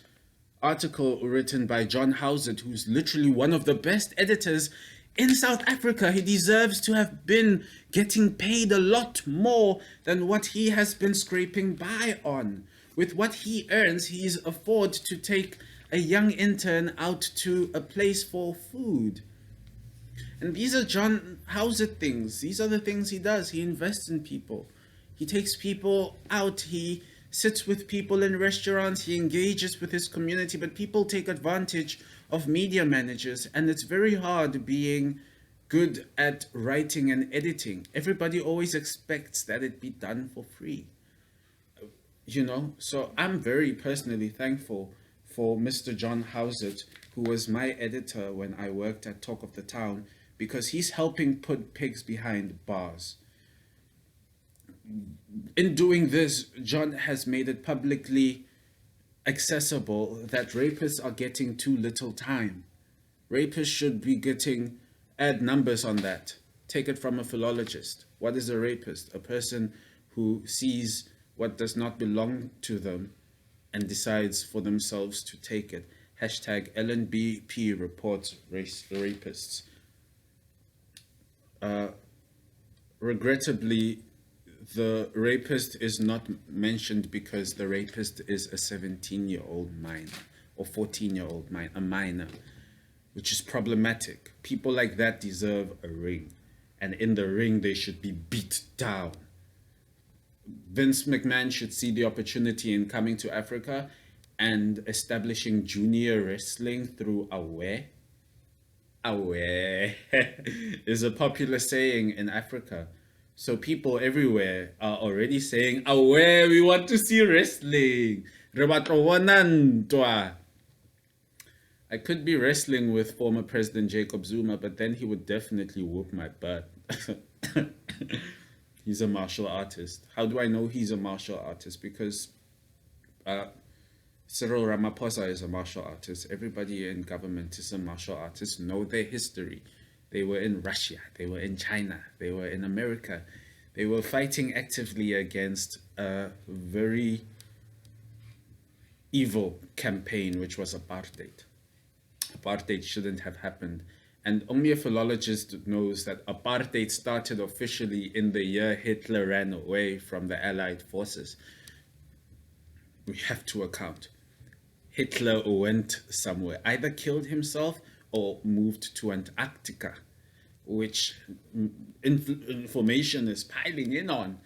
article written by John Houser, who's literally one of the best editors in South Africa. He deserves to have been getting paid a lot more than what he has been scraping by on. With what he earns, he's afford to take a young intern out to a place for food. And these are John Houser things. These are the things he does. He invests in people. He takes people out. He sits with people in restaurants. He engages with his community. But people take advantage of media managers. And it's very hard being good at writing and editing. Everybody always expects that it be done for free. You know, so I'm very personally thankful for Mr. John Houser, who was my editor when I worked at Talk of the Town, because he's helping put pigs behind bars. In doing this, John has made it publicly accessible that rapists are getting too little time. Rapists should be getting, add numbers on that. Take it from a philologist. What is a rapist? A person who sees what does not belong to them and decides for themselves to take it. Hashtag LNBP reports rapists. Regrettably, the rapist is not mentioned because the rapist is a 17-year-old minor or 14-year-old minor, a minor, which is problematic. People like that deserve a ring, and in the ring they should be beat down. Vince McMahon should see the opportunity in coming to Africa and establishing junior wrestling through Aware. Aware is a popular saying in Africa. So people everywhere are already saying, Aware, we want to see wrestling. I could be wrestling with former President Jacob Zuma, but then he would definitely whoop my butt. He's a martial artist. How do I know he's a martial artist? Because Cyril Ramaphosa is a martial artist. Everybody in government is a martial artist. Know their history. They were in Russia. They were in China. They were in America. They were fighting actively against a very evil campaign, which was apartheid. Apartheid shouldn't have happened. And only a philologist knows that apartheid started officially in the year Hitler ran away from the Allied forces. We have to account. Hitler went somewhere, either killed himself or moved to Antarctica, which information is piling in on.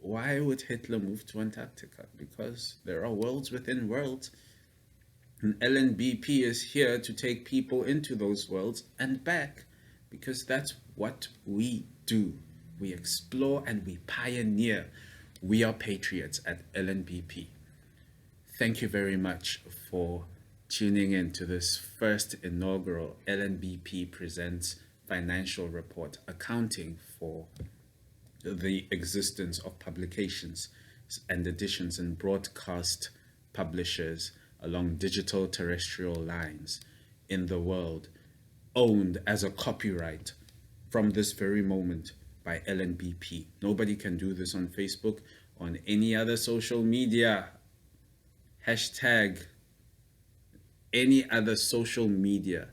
Why would Hitler move to Antarctica? Because there are worlds within worlds. And LNBP is here to take people into those worlds and back, because that's what we do. We explore and we pioneer. We are patriots at LNBP. Thank you very much for tuning in to this first inaugural LNBP Presents Financial Report, accounting for the existence of publications and editions and broadcast publishers along digital terrestrial lines in the world, owned as a copyright from this very moment by LNBP. Nobody can do this on Facebook, on any other social media. Hashtag any other social media.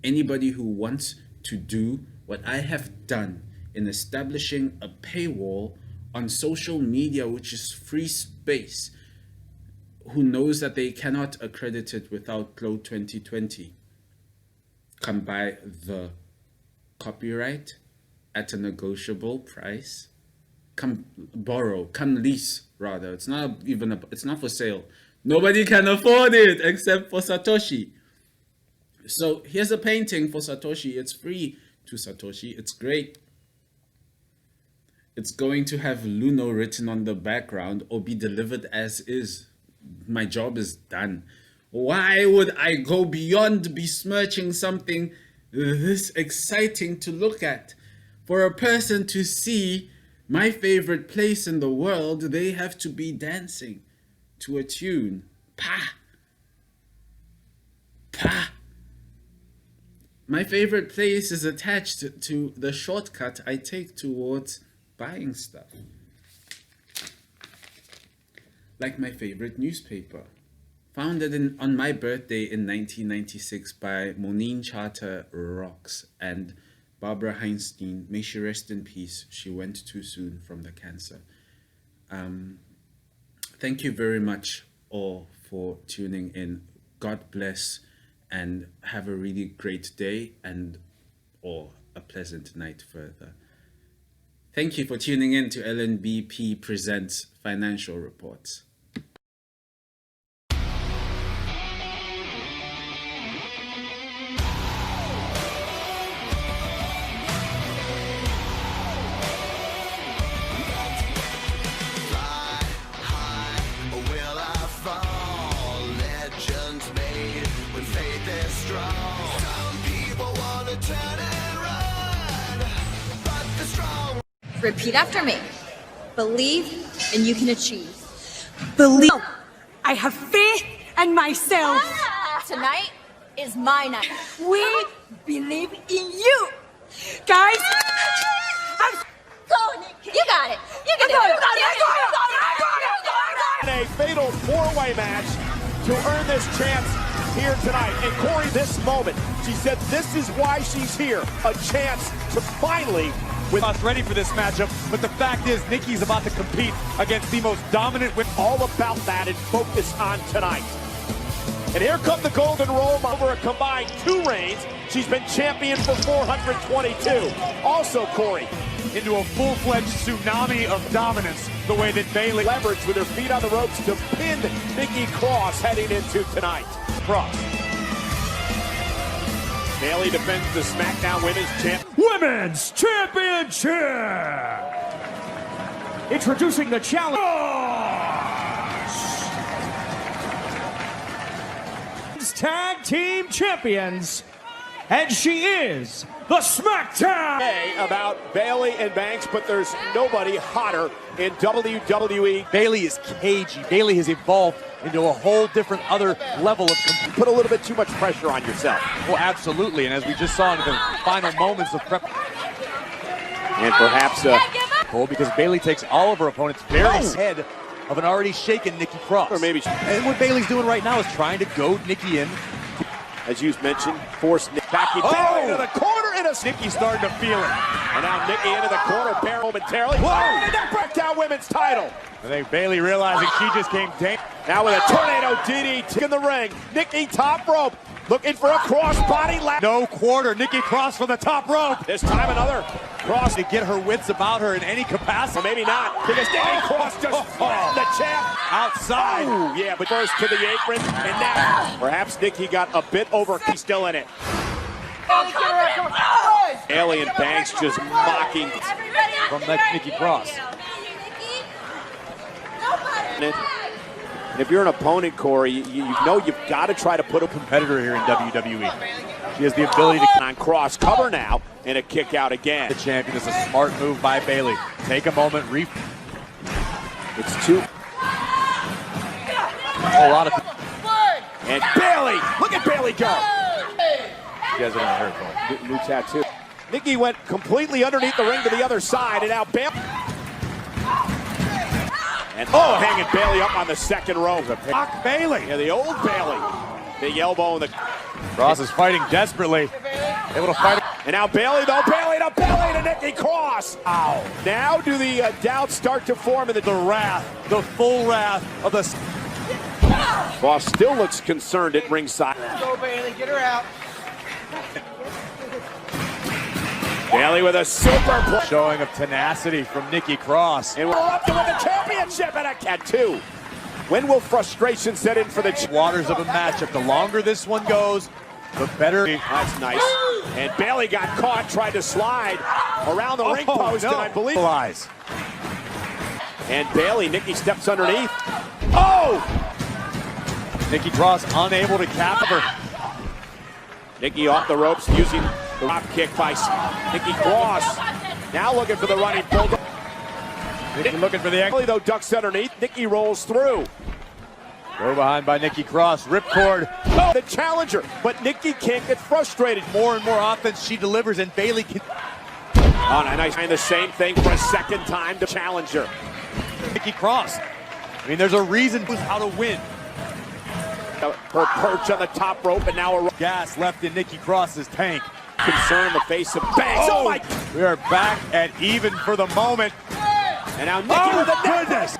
Anybody who wants to do what I have done in establishing a paywall on social media, which is free space, who knows that they cannot accredit it without Cloud 2020, come buy the copyright at a negotiable price. Come borrow, come lease rather. It's not for sale. Nobody can afford it except for Satoshi. So here's a painting for Satoshi. It's free to Satoshi. It's great. It's going to have Luno written on the background or be delivered as is. My job is done. Why would I go beyond besmirching something this exciting to look at For a person to see my favorite place in the world, they have to be dancing to a tune. Pa! Pa! My favorite place is attached to the shortcut I take towards buying stuff. Like my favorite newspaper. Founded on my birthday in 1996 by Monine Charter Rocks and Barbara Heinstein. May she rest in peace. She went too soon from the cancer. Thank you very much all for tuning in. God bless and have a really great day and or a pleasant night further. Thank you for tuning in to LNBP Presents Financial Reports. Repeat after me. Believe and you can achieve. Believe. I have faith in myself. Tonight is my night. We believe in you. Guys, Go, Nick. You got it. You can do it. A fatal four-way match to earn this chance here tonight. And Corey, this moment, she said this is why she's here. A chance to finally with us ready for this matchup, but the fact is Nikki's about to compete against the most dominant with all about that and focus on tonight. And here come the Golden Roll over a combined 2 reigns. She's been champion for 422. Also, Corey, into a full-fledged tsunami of dominance, the way that Bayley leveraged with her feet on the ropes to pin Nikki Cross heading into tonight. Cross. Bayley defends the SmackDown Women's Championship! Introducing the challenge. Tag Team Champions. And she is the SmackDown! About Bayley and Banks, but there's nobody hotter in WWE. Bayley is cagey. Bayley has evolved into a whole different other level of put a little bit too much pressure on yourself. Well, absolutely, and as we just saw in the final moments of prep. And perhaps because Bayley takes all of her opponents very ahead of an already shaken Nikki Cross. Or maybe and what Bayley's doing right now is trying to goad Nikki in. As you mentioned, force Nick back into the corner, and Nikki's starting to feel it. And now Nikki into the corner, bare momentarily. Whoa! And that breakdown women's title. I think Bayley realizing she just came down. Now with a tornado DDT in the ring. Nikki top rope, looking for a crossbody lap. No quarter, Nikki Cross from the top rope. This time another cross to get her wits about her in any capacity. Or maybe not, because Nikki Cross just flattened the champ. Outside. Oh, yeah, but first to the apron, and now perhaps Nikki got a bit over. He's still in it. Alien Banks just mocking from that Nikki Cross. And if you're an opponent, Corey, you know you've got to try to put a competitor here in WWE. She has the ability to on cross cover now and a kick out again. The champion is a smart move by Bayley. Take a moment, It's two. A lot of. And Bayley, look at Bayley go. You guys are gonna hurt, New tattoo. Nikki went completely underneath the ring to the other side, and now Bayley. And hanging Bayley up on the second rope. Lock Bayley. Yeah, the old Bayley. Big elbow in the. Cross is fighting desperately. Able to fight. And now Bayley, though. Bayley to Nikki Cross. Ow. Now do the doubts start to form in the wrath, the full wrath of the. Cross still looks concerned at ringside. Go, Bayley, get her out. Bayley with a super showing of tenacity from Nikki Cross. And we're up to win the championship and a cat 2. When will frustration set in for the waters of a matchup? The longer this one goes, the better. That's nice. And Bayley got caught, tried to slide around the ring post, and I believe. And Bayley, Nikki steps underneath. Oh! Nikki Cross unable to capture. Nikki off the ropes using the drop kick by Nikki Cross. Now looking for the running bulldog. Nikki looking for the angle, though ducks underneath. Nikki rolls through. Go behind by Nikki Cross, ripcord. Oh, the challenger, but Nikki can't get frustrated. More and more offense she delivers, and Bayley can. Oh, nice. And the same thing for a second time to challenger. Nikki Cross. I mean, there's a reason how to win. Her perch on the top rope, and now a gas left in Nikki Cross's tank. Concern in the face of Banks. Oh my! We are back at even for the moment. And now Nikki with the goodness.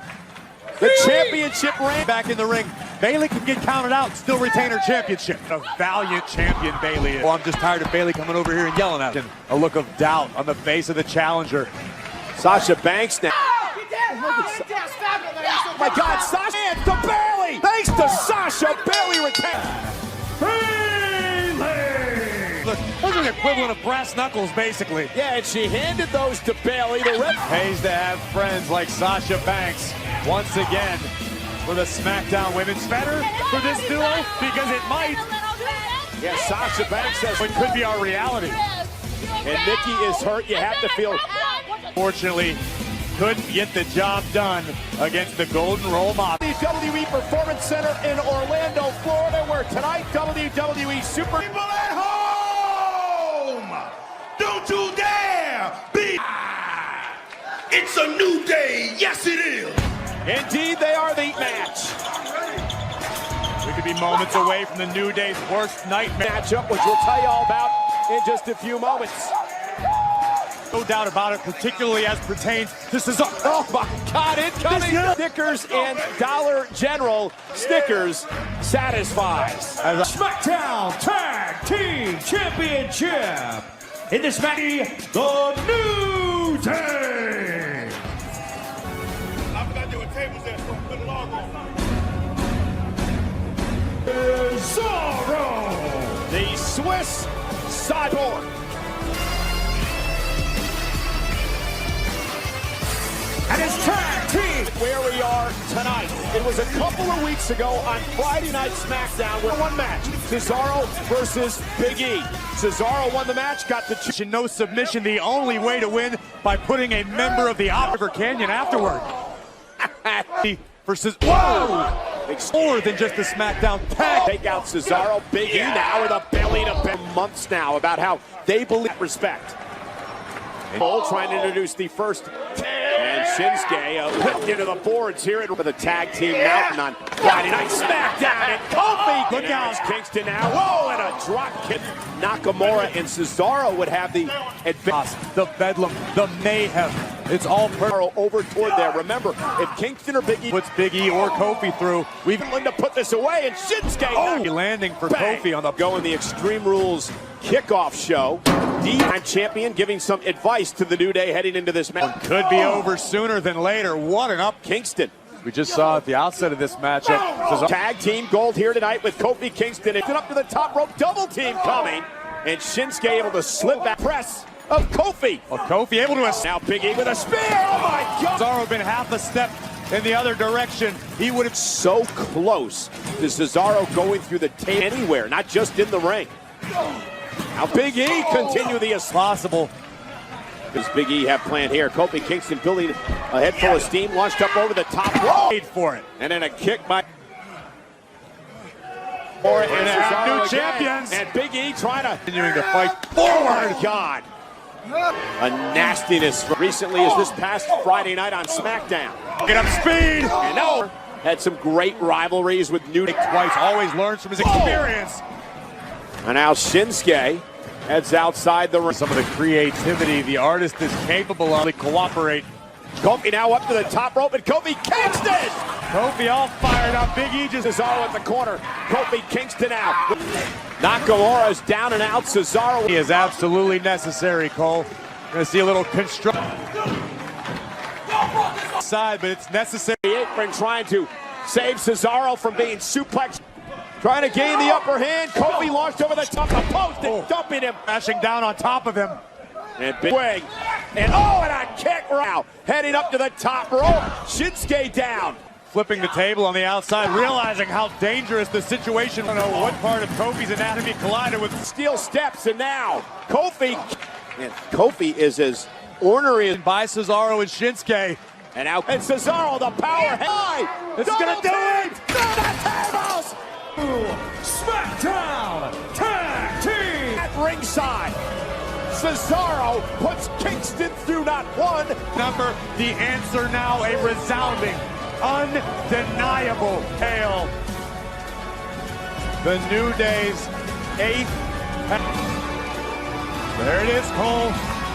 The championship reign back in the ring. Bayley can get counted out, still retain her championship. A valiant champion Bayley is. Well, I'm just tired of Bayley coming over here and yelling at him. A look of doubt on the face of the challenger. Sasha Banks now. Oh my God, Sasha and to Bayley. Thanks to Sasha, Bayley retains. Bayley. Look, those are the equivalent of brass knuckles, basically. Yeah, and she handed those to Bayley. The ref pays to have friends like Sasha Banks. Once again, for the SmackDown Women's better for this duo because it might. Yeah, Sasha Banks says it could be our reality. And Nikki is hurt. You have to feel. Fortunately, couldn't get the job done against the Golden Role Mob. The WWE Performance Center in Orlando, Florida, where tonight WWE Super. People at home, don't you dare be. It's a new day. Yes, it is. Indeed, they are the match. We could be moments away from the New Day's worst nightmare matchup, which we'll tell you all about in just a few moments. No doubt about it, particularly as pertains to Cesaro. Oh my God, incoming! Snickers and Dollar General. Snickers satisfies. SmackDown Tag Team Championship. In this match, the New Day. Cesaro, the Swiss Cyborg. And his tag team. Where we are tonight. It was a couple of weeks ago on Friday Night SmackDown where one match, Cesaro versus Big E. Cesaro won the match, got the no submission, the only way to win by putting a member of the River Canyon afterward. Versus, whoa! More than just the SmackDown tag. Take out Cesaro, Big E now with a belly to belly. Months now about how they believe respect. Cole trying to introduce the first. And Shinsuke whipped into the boards here for the tag team mountain on Friday Night SmackDown. And Kofi, look out, Kingston now. Whoa, and a drop kick. Nakamura and Cesaro would have the advance, the bedlam, the mayhem. It's all over toward there. Remember, if Kingston or Big E puts Big E or Kofi through, we've been to put this away. And Shinsuke landing for Kofi on the going the Extreme Rules kickoff show. D-Time champion giving some advice to the New Day heading into this match. Could be over sooner than later. What an up Kingston. We just saw at the outset of this matchup. Tag team gold here tonight with Kofi Kingston. It's up to the top rope, double team coming. And Shinsuke able to slip back press of Kofi. Well, Kofi able to now Big E with a spear. Oh my God. Cesaro been half a step in the other direction. He would have so close to Cesaro going through the tape anywhere, not just in the ring. Now Big E continue the as possible. Does Big E have planned here? Kofi Kingston building a head full of steam, launched up over the top rope. Paid for it. And then a kick by and new champions. And Big E trying to continuing to fight forward. God. A nastiness recently as this past Friday night on SmackDown. Get up speed. And now had some great rivalries with New Day twice. Always learns from his experience. And now Shinsuke heads outside the ring. Some of the creativity the artist is capable of. Cooperate. Kofi now up to the top rope, and Kofi Kingston! Kofi all fired up. Big E just Cesaro at the corner. Kofi Kingston out. Nakamura's down and out. Cesaro. He is absolutely necessary, Cole. We're going to see a little construct. Side, but it's necessary. Apron trying to save Cesaro from being suplexed. Trying to gain the upper hand. Kofi launched over the top of the post and dumping him. Crashing down on top of him. And big swing. And and a kick now. Heading up to the top rope. Shinsuke down. Flipping the table on the outside, realizing how dangerous the situation. I don't know what part of Kofi's anatomy collided with steel steps. And now Kofi. And Kofi is as ornery by Cesaro and Shinsuke. And out. And Cesaro, the power high. It's going to do it. Tables. SmackDown Tag Team. At ringside, Cesaro puts Kingston through not one. Number, the answer now a resounding, undeniable hail. The New Day's 8th. There it is, Cole.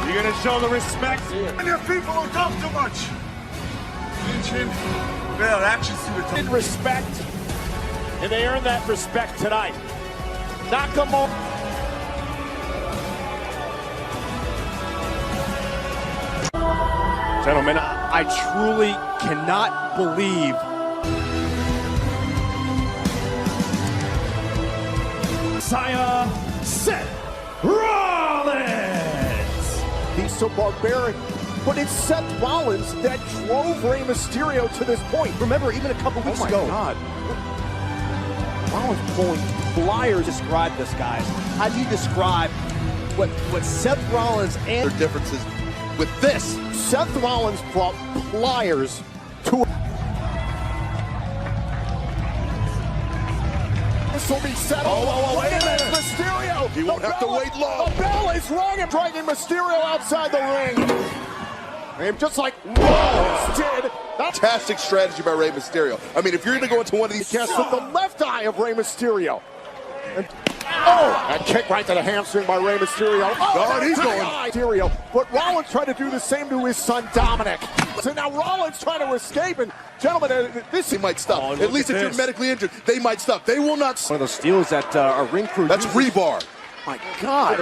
You're going to show the respect. And your people will talk too much. Their actions to the In respect, and they earn that respect tonight. Nakamura. Gentlemen, I truly cannot believe Messiah Seth Rollins. He's so barbaric, but it's Seth Rollins that drove Rey Mysterio to this point. Remember, even a couple weeks ago. God. Rollins pulling flyers. Describe this, guys. How do you describe what Seth Rollins and their differences with this? Seth Rollins brought pliers to. This will be settled. Oh, wait a minute. Mysterio. He won't have to wait long. The bell is rung and dragging Mysterio outside the ring. And just like Rollins did. Fantastic strategy by Rey Mysterio. I mean, if you're going to go into one of these casts with the left eye of Rey Mysterio. And, that kick right to the hamstring by Rey Mysterio. God, he's going. Mysterio. But Rollins tried to do the same to his son Dominic. So now Rollins trying to escape. And gentlemen, this he might stop. At least if you're medically injured, they might stop. They will not. One of the steals that our ring crew. That's rebar. My God.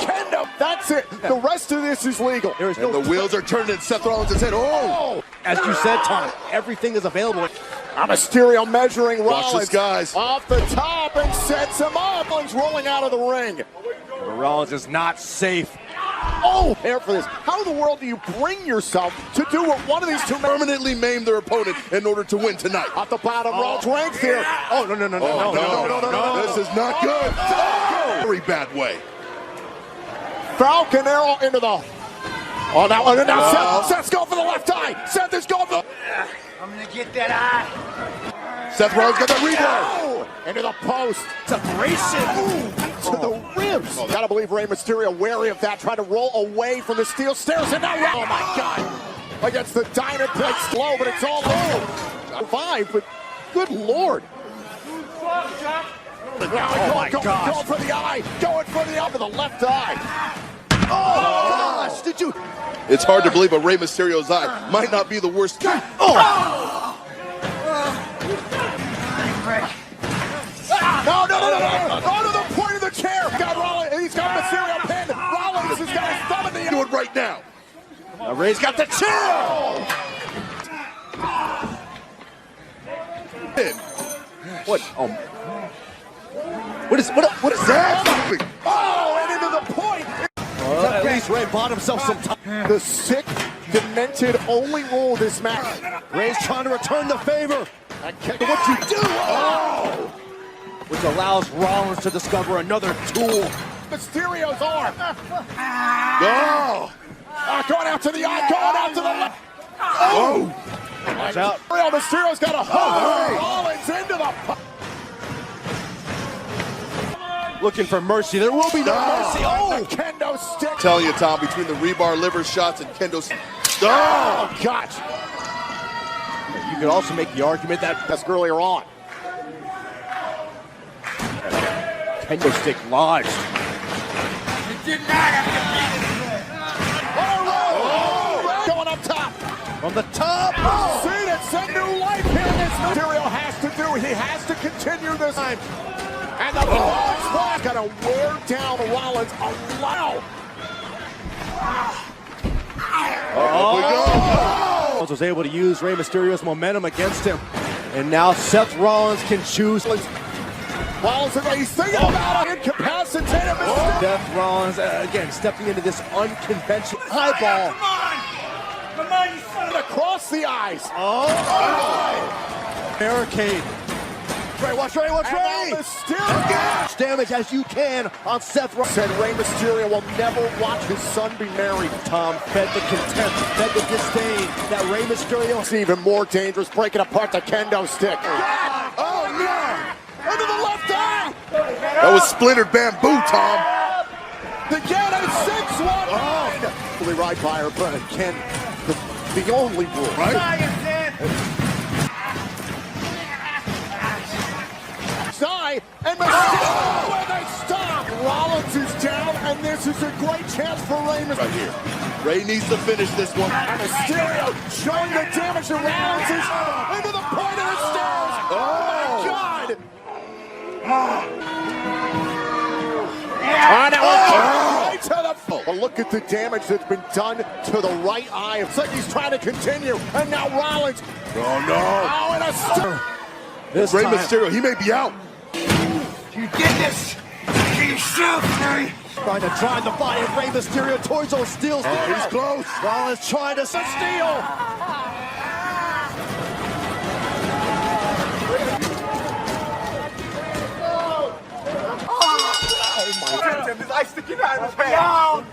Kendo. That's it. The rest of this is legal. There is and the wheels are turning in Seth Rollins' head. Oh! As you said, Tom, everything is available. Mysterio measuring Rollins. Watch this, guys. Off the top and sets him up. Rollins rolling out of the ring. Rollins is not safe. Oh, there for this. How in the world do you bring yourself to do what one of these two permanently maim their opponent in order to win tonight? At the bottom, Rollins ranks here. Oh, no. This is not good. Very bad way. Falcon arrow into the. Oh, now Seth's going for the left eye. Seth is going for the. I'm gonna get that eye. Seth Rollins got the rebound. Into the post. Separation. To the ribs. Gotta believe Rey Mysterio wary of that. Trying to roll away from the steel stairs. And now, oh my God. Against the Dynamite plate slow, but it's all over. Survive, but good Lord. Oh my God. Going for the eye. Going for the eye with the left eye. Oh gosh, did you? It's hard to believe, but Rey Mysterio's eye might not be the worst. Oh! No, to the point of the chair. Got Rollins, he's got Mysterio pinned. Rollins has got his thumb in the. Do it right now. Rey's got the chair. What? What is that? Oh, and into the point. At least Rey bought himself some time. The sick, demented only rule this match. Rey's trying to return the favor. What you do? Oh! Which allows Rollins to discover another tool. Mysterio's arm. Oh! Going out to the eye, going out to the left. Oh! Watch out. Mysterio's got a hold. Rollins into the. Looking for mercy. There will be no mercy. Oh, kendo stick. Telling you, Tom, between the rebar liver shots and kendo. Oh, gosh. You could also make the argument that's earlier on. Kendo stick lodged. It did not have to be. Going up top. From the top. Oh. See it. Send new life here. This Mysterio has to do. He has to continue this time. And the ball's going to wear down Rollins. Wow. Rollins was able to use Rey Mysterio's momentum against him. And now Seth Rollins can choose. Rollins, he's thinking about it. Incapacitated. Seth Rollins, again, stepping into this unconventional high ball. Come on, you son of a... Across the eyes. Barricade. Rey, watch Rey. Mysterio! Damage as you can on Seth Rollins. Said Rey Mysterio will never watch his son be married. Tom fed the contempt, fed the disdain that Rey Mysterio is even more dangerous, breaking apart the kendo stick. Oh no! Into the left eye! That was splintered bamboo, Tom. Again, a 6-1. Fully right by her, but again, the only rule, right? And Mysterio with a stop. Rollins is down, and this is a great chance for Rey Mysterio. Right here. Rey needs to finish this one. And Mysterio showing the damage to Rollins is into the point of the stairs. Oh my God! Right to the full. But look at the damage that's been done to the right eye. It's like he's trying to continue, and now Rollins. Oh no! Oh, and a stop. This Rey Mysterio, he may be out. You did this! You shoot me! Trying to drive the body of Rey Mysterio towards those steals. Oh, he's close. Rollins trying to steal. Oh my God! His eye sticking out of his hand!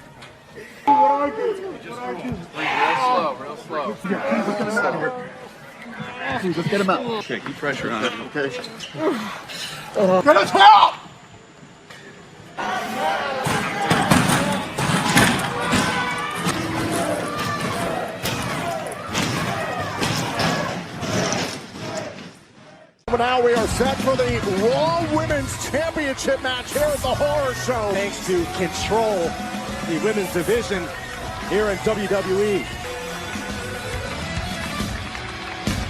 Real slow. Let's get him out. Okay, keep pressure on it. Okay. Get his help! Now we are set for the Raw Women's Championship match here at the Horror Show. Thanks to control the women's division here in WWE.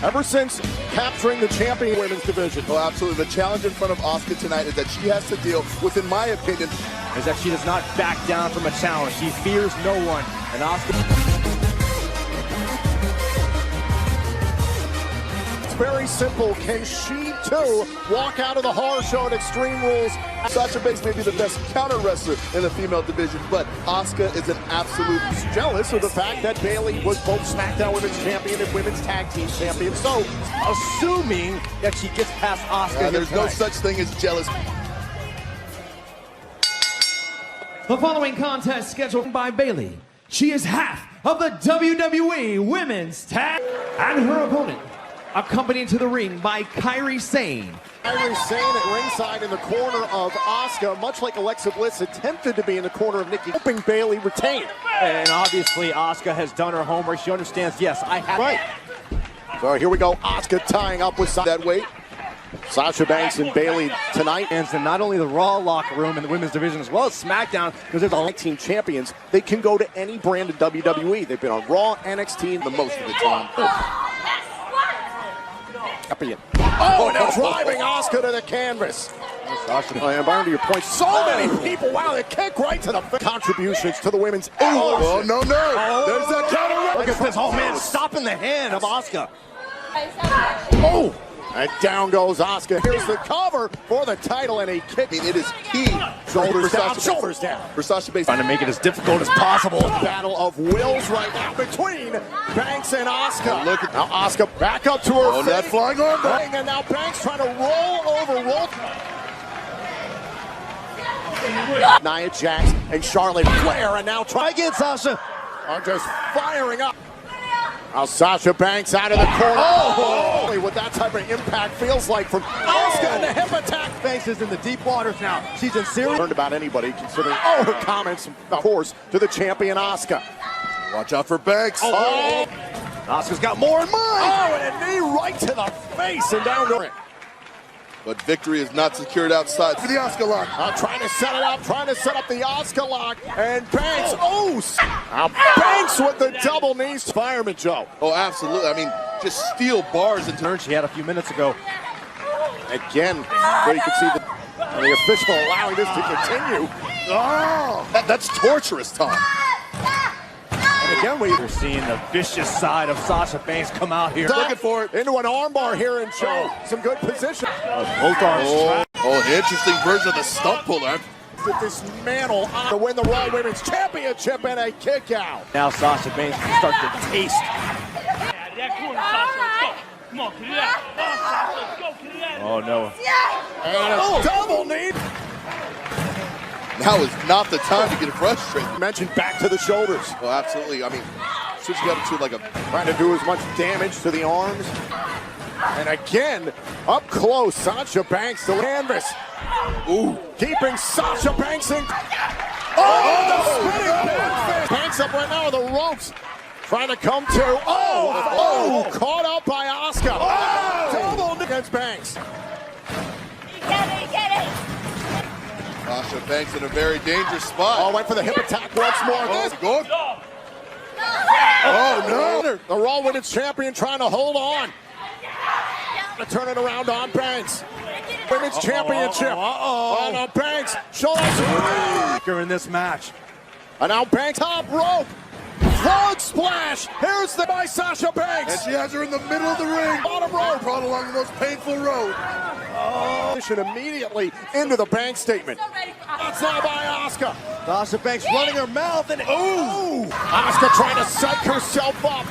Ever since capturing the champion women's division. Oh, absolutely. The challenge in front of Asuka tonight is that she has to deal with, in my opinion, is that she does not back down from a challenge. She fears no one. And Asuka... Very simple. Can she too walk out of the Horror Show at Extreme Rules? Sasha Banks may be the best counter wrestler in the female division, but Asuka is an absolute jealous of the fact that Bayley was both SmackDown Women's Champion and Women's Tag Team Champion. So, assuming that she gets past Asuka, there's no such thing as jealous. The following contest scheduled by Bayley. She is half of the WWE Women's Tag, and her opponent, accompanied to the ring by Kairi Sane. Kairi Sane at ringside in the corner of Asuka, much like Alexa Bliss attempted to be in the corner of Nikki, hoping Bayley retain. And obviously Asuka has done her homework. She understands, yes, I have. Right. So here we go, Asuka tying up with that weight. Sasha Banks and Bayley tonight. And not only the Raw locker room in the women's division as well as SmackDown, because there's all team champions. They can go to any brand of WWE. They've been on Raw, NXT, the most of the time. Oh, now driving Asuka to the canvas. And Byron, to your point, so many people. Wow, they kick right to the contributions to the women's. Oh, no. There's that counter. Look at this. Oh, man, stopping the hand of Asuka. Oh, and down goes Asuka. Here's the cover for the title and a kick. I mean, it is key. Shoulders down, shoulders down. For Sasha Banks. Trying to make it as difficult as possible. Battle of wills right now between Banks and Asuka. Look at now Asuka back up to her. Oh, that flying arm. And now Banks trying to roll. Nia Jax and Charlotte Flair, and now try again, Sasha. Are just firing up. Now Sasha Banks out of the corner. Oh, what that type of impact feels like from Asuka and the hip attack. Banks is in the deep waters now. She's in serious. Learned about anybody considering her comments, of course, to the champion Asuka. Watch out for Banks. Asuka's got more in mind. Oh, and a knee right to the face and down to it. But victory is not secured outside for the Asuka lock. Trying to set it up, trying to set up the Asuka lock. And Banks, now Banks with the double knees. Fireman Joe. Oh, absolutely. I mean, just steel bars in turn she had a few minutes ago. Again, but you can see the official allowing this to continue. Oh, that's torturous, Tom. And again, we're seeing the vicious side of Sasha Banks come out here. Looking for it into an armbar here and show some good position. Both arms. Oh, interesting version of the stump puller. To dismantle to win the Raw Women's Championship and a kick out. Now Sasha Banks can start to taste. Oh, no. And a double knee. Now is not the time to get frustrated. Mentioned back to the shoulders. Well, absolutely. I mean, since you got to like a... Trying to do as much damage to the arms. And again, up close, Sasha Banks to canvas. Ooh, keeping Sasha Banks in. The spinning back. Banks up right now with the ropes. Trying to come to. Caught up by Asuka. Double against Banks. Get it! Sasha Banks in a very dangerous spot. Went for the hip attack once more. Good. No. The Raw Women's Champion trying to hold on. To turn it around on Banks. Women's Championship. On Banks. Shoulders in this match. And now Banks top rope. Frog splash. Here's the by Sasha Banks. And she has her in the middle of the ring. Bottom rope. Brought along the most painful road. Immediately into the Banks statement. That's now by Asuka. Sasha Banks running her mouth and Asuka trying to psych herself up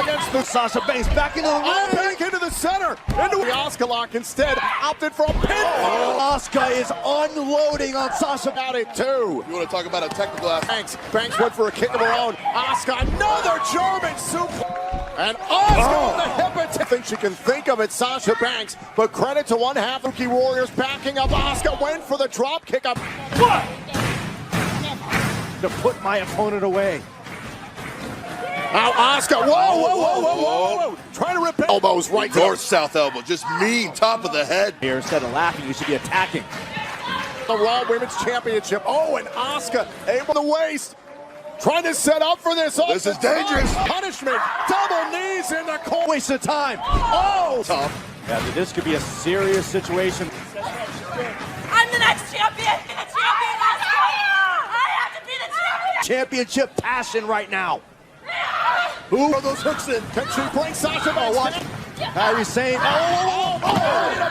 against the Sasha Banks back into the ring. Back into the center. Into the Asuka lock instead. Opted for a pinfall. Asuka is unloading on Sasha. Got it too. You want to talk about a technical aspect? Banks went for a kick of her own. Asuka another German suplex. And Asuka with the hip attack. I think she can think of it, Sasha Banks. But credit to one half of Rookie Warriors backing up. Asuka went for the drop kick up. To put my opponent away. Now Asuka, whoa. Trying to rip elbows right North south elbow, just mean top of the head. Here, instead of laughing, you should be attacking. The Raw Women's Championship. And Asuka able to waist. Trying to set up for this. This is dangerous. Punishment. Double knees in the corner. Waste of time. Tough. Yeah, this could be a serious situation. I'm the next champion! I have to be the champion! Championship passion right now. Who are those hooks in? Can she bring Sasha Banks? Watch. Kyrie saying, in the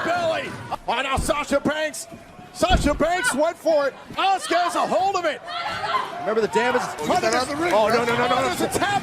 belly. Now Sasha Banks. Sasha Banks went for it. Asuka has a hold of it. Remember the damage? Get that out of the ring. No. There's a tap.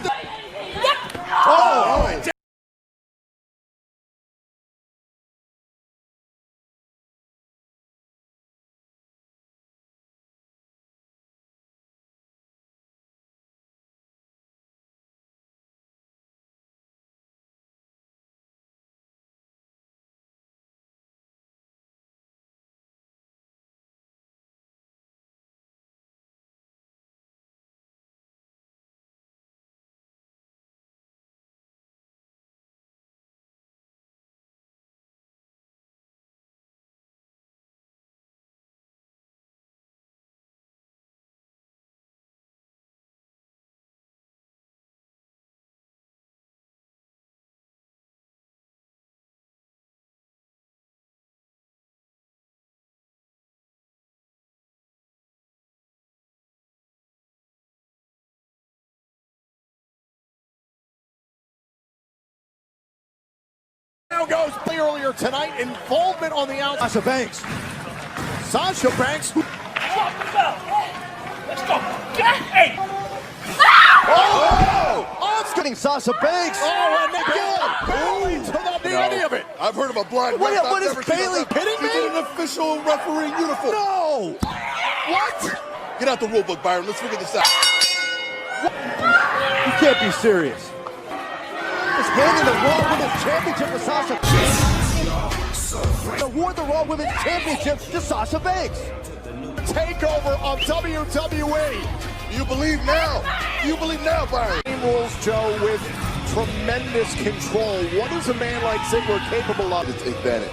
Now goes earlier tonight. Involvement on the outside. Sasha Banks. Sasha Banks. Let's go. Hey. It's getting Sasha Banks. And again. To the end of it. I've heard of a blind What ref. is I've never Bailey seen a kidding me? She's in an official referee uniform. No. What? Get out the rule book, Byron. Let's figure this out. You can't be serious. It's handing the Raw Women's Championship to Sasha Banks. Award the Raw Women's Championship to Sasha Banks. Takeover of WWE. You believe now? You believe now, Byron? Rules, Joe, with tremendous control. What is a man like Ziggler capable of? It's advantage.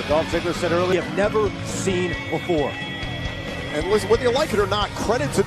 Dolph Ziggler said earlier, "I've never seen before." And listen, whether you like it or not, credit to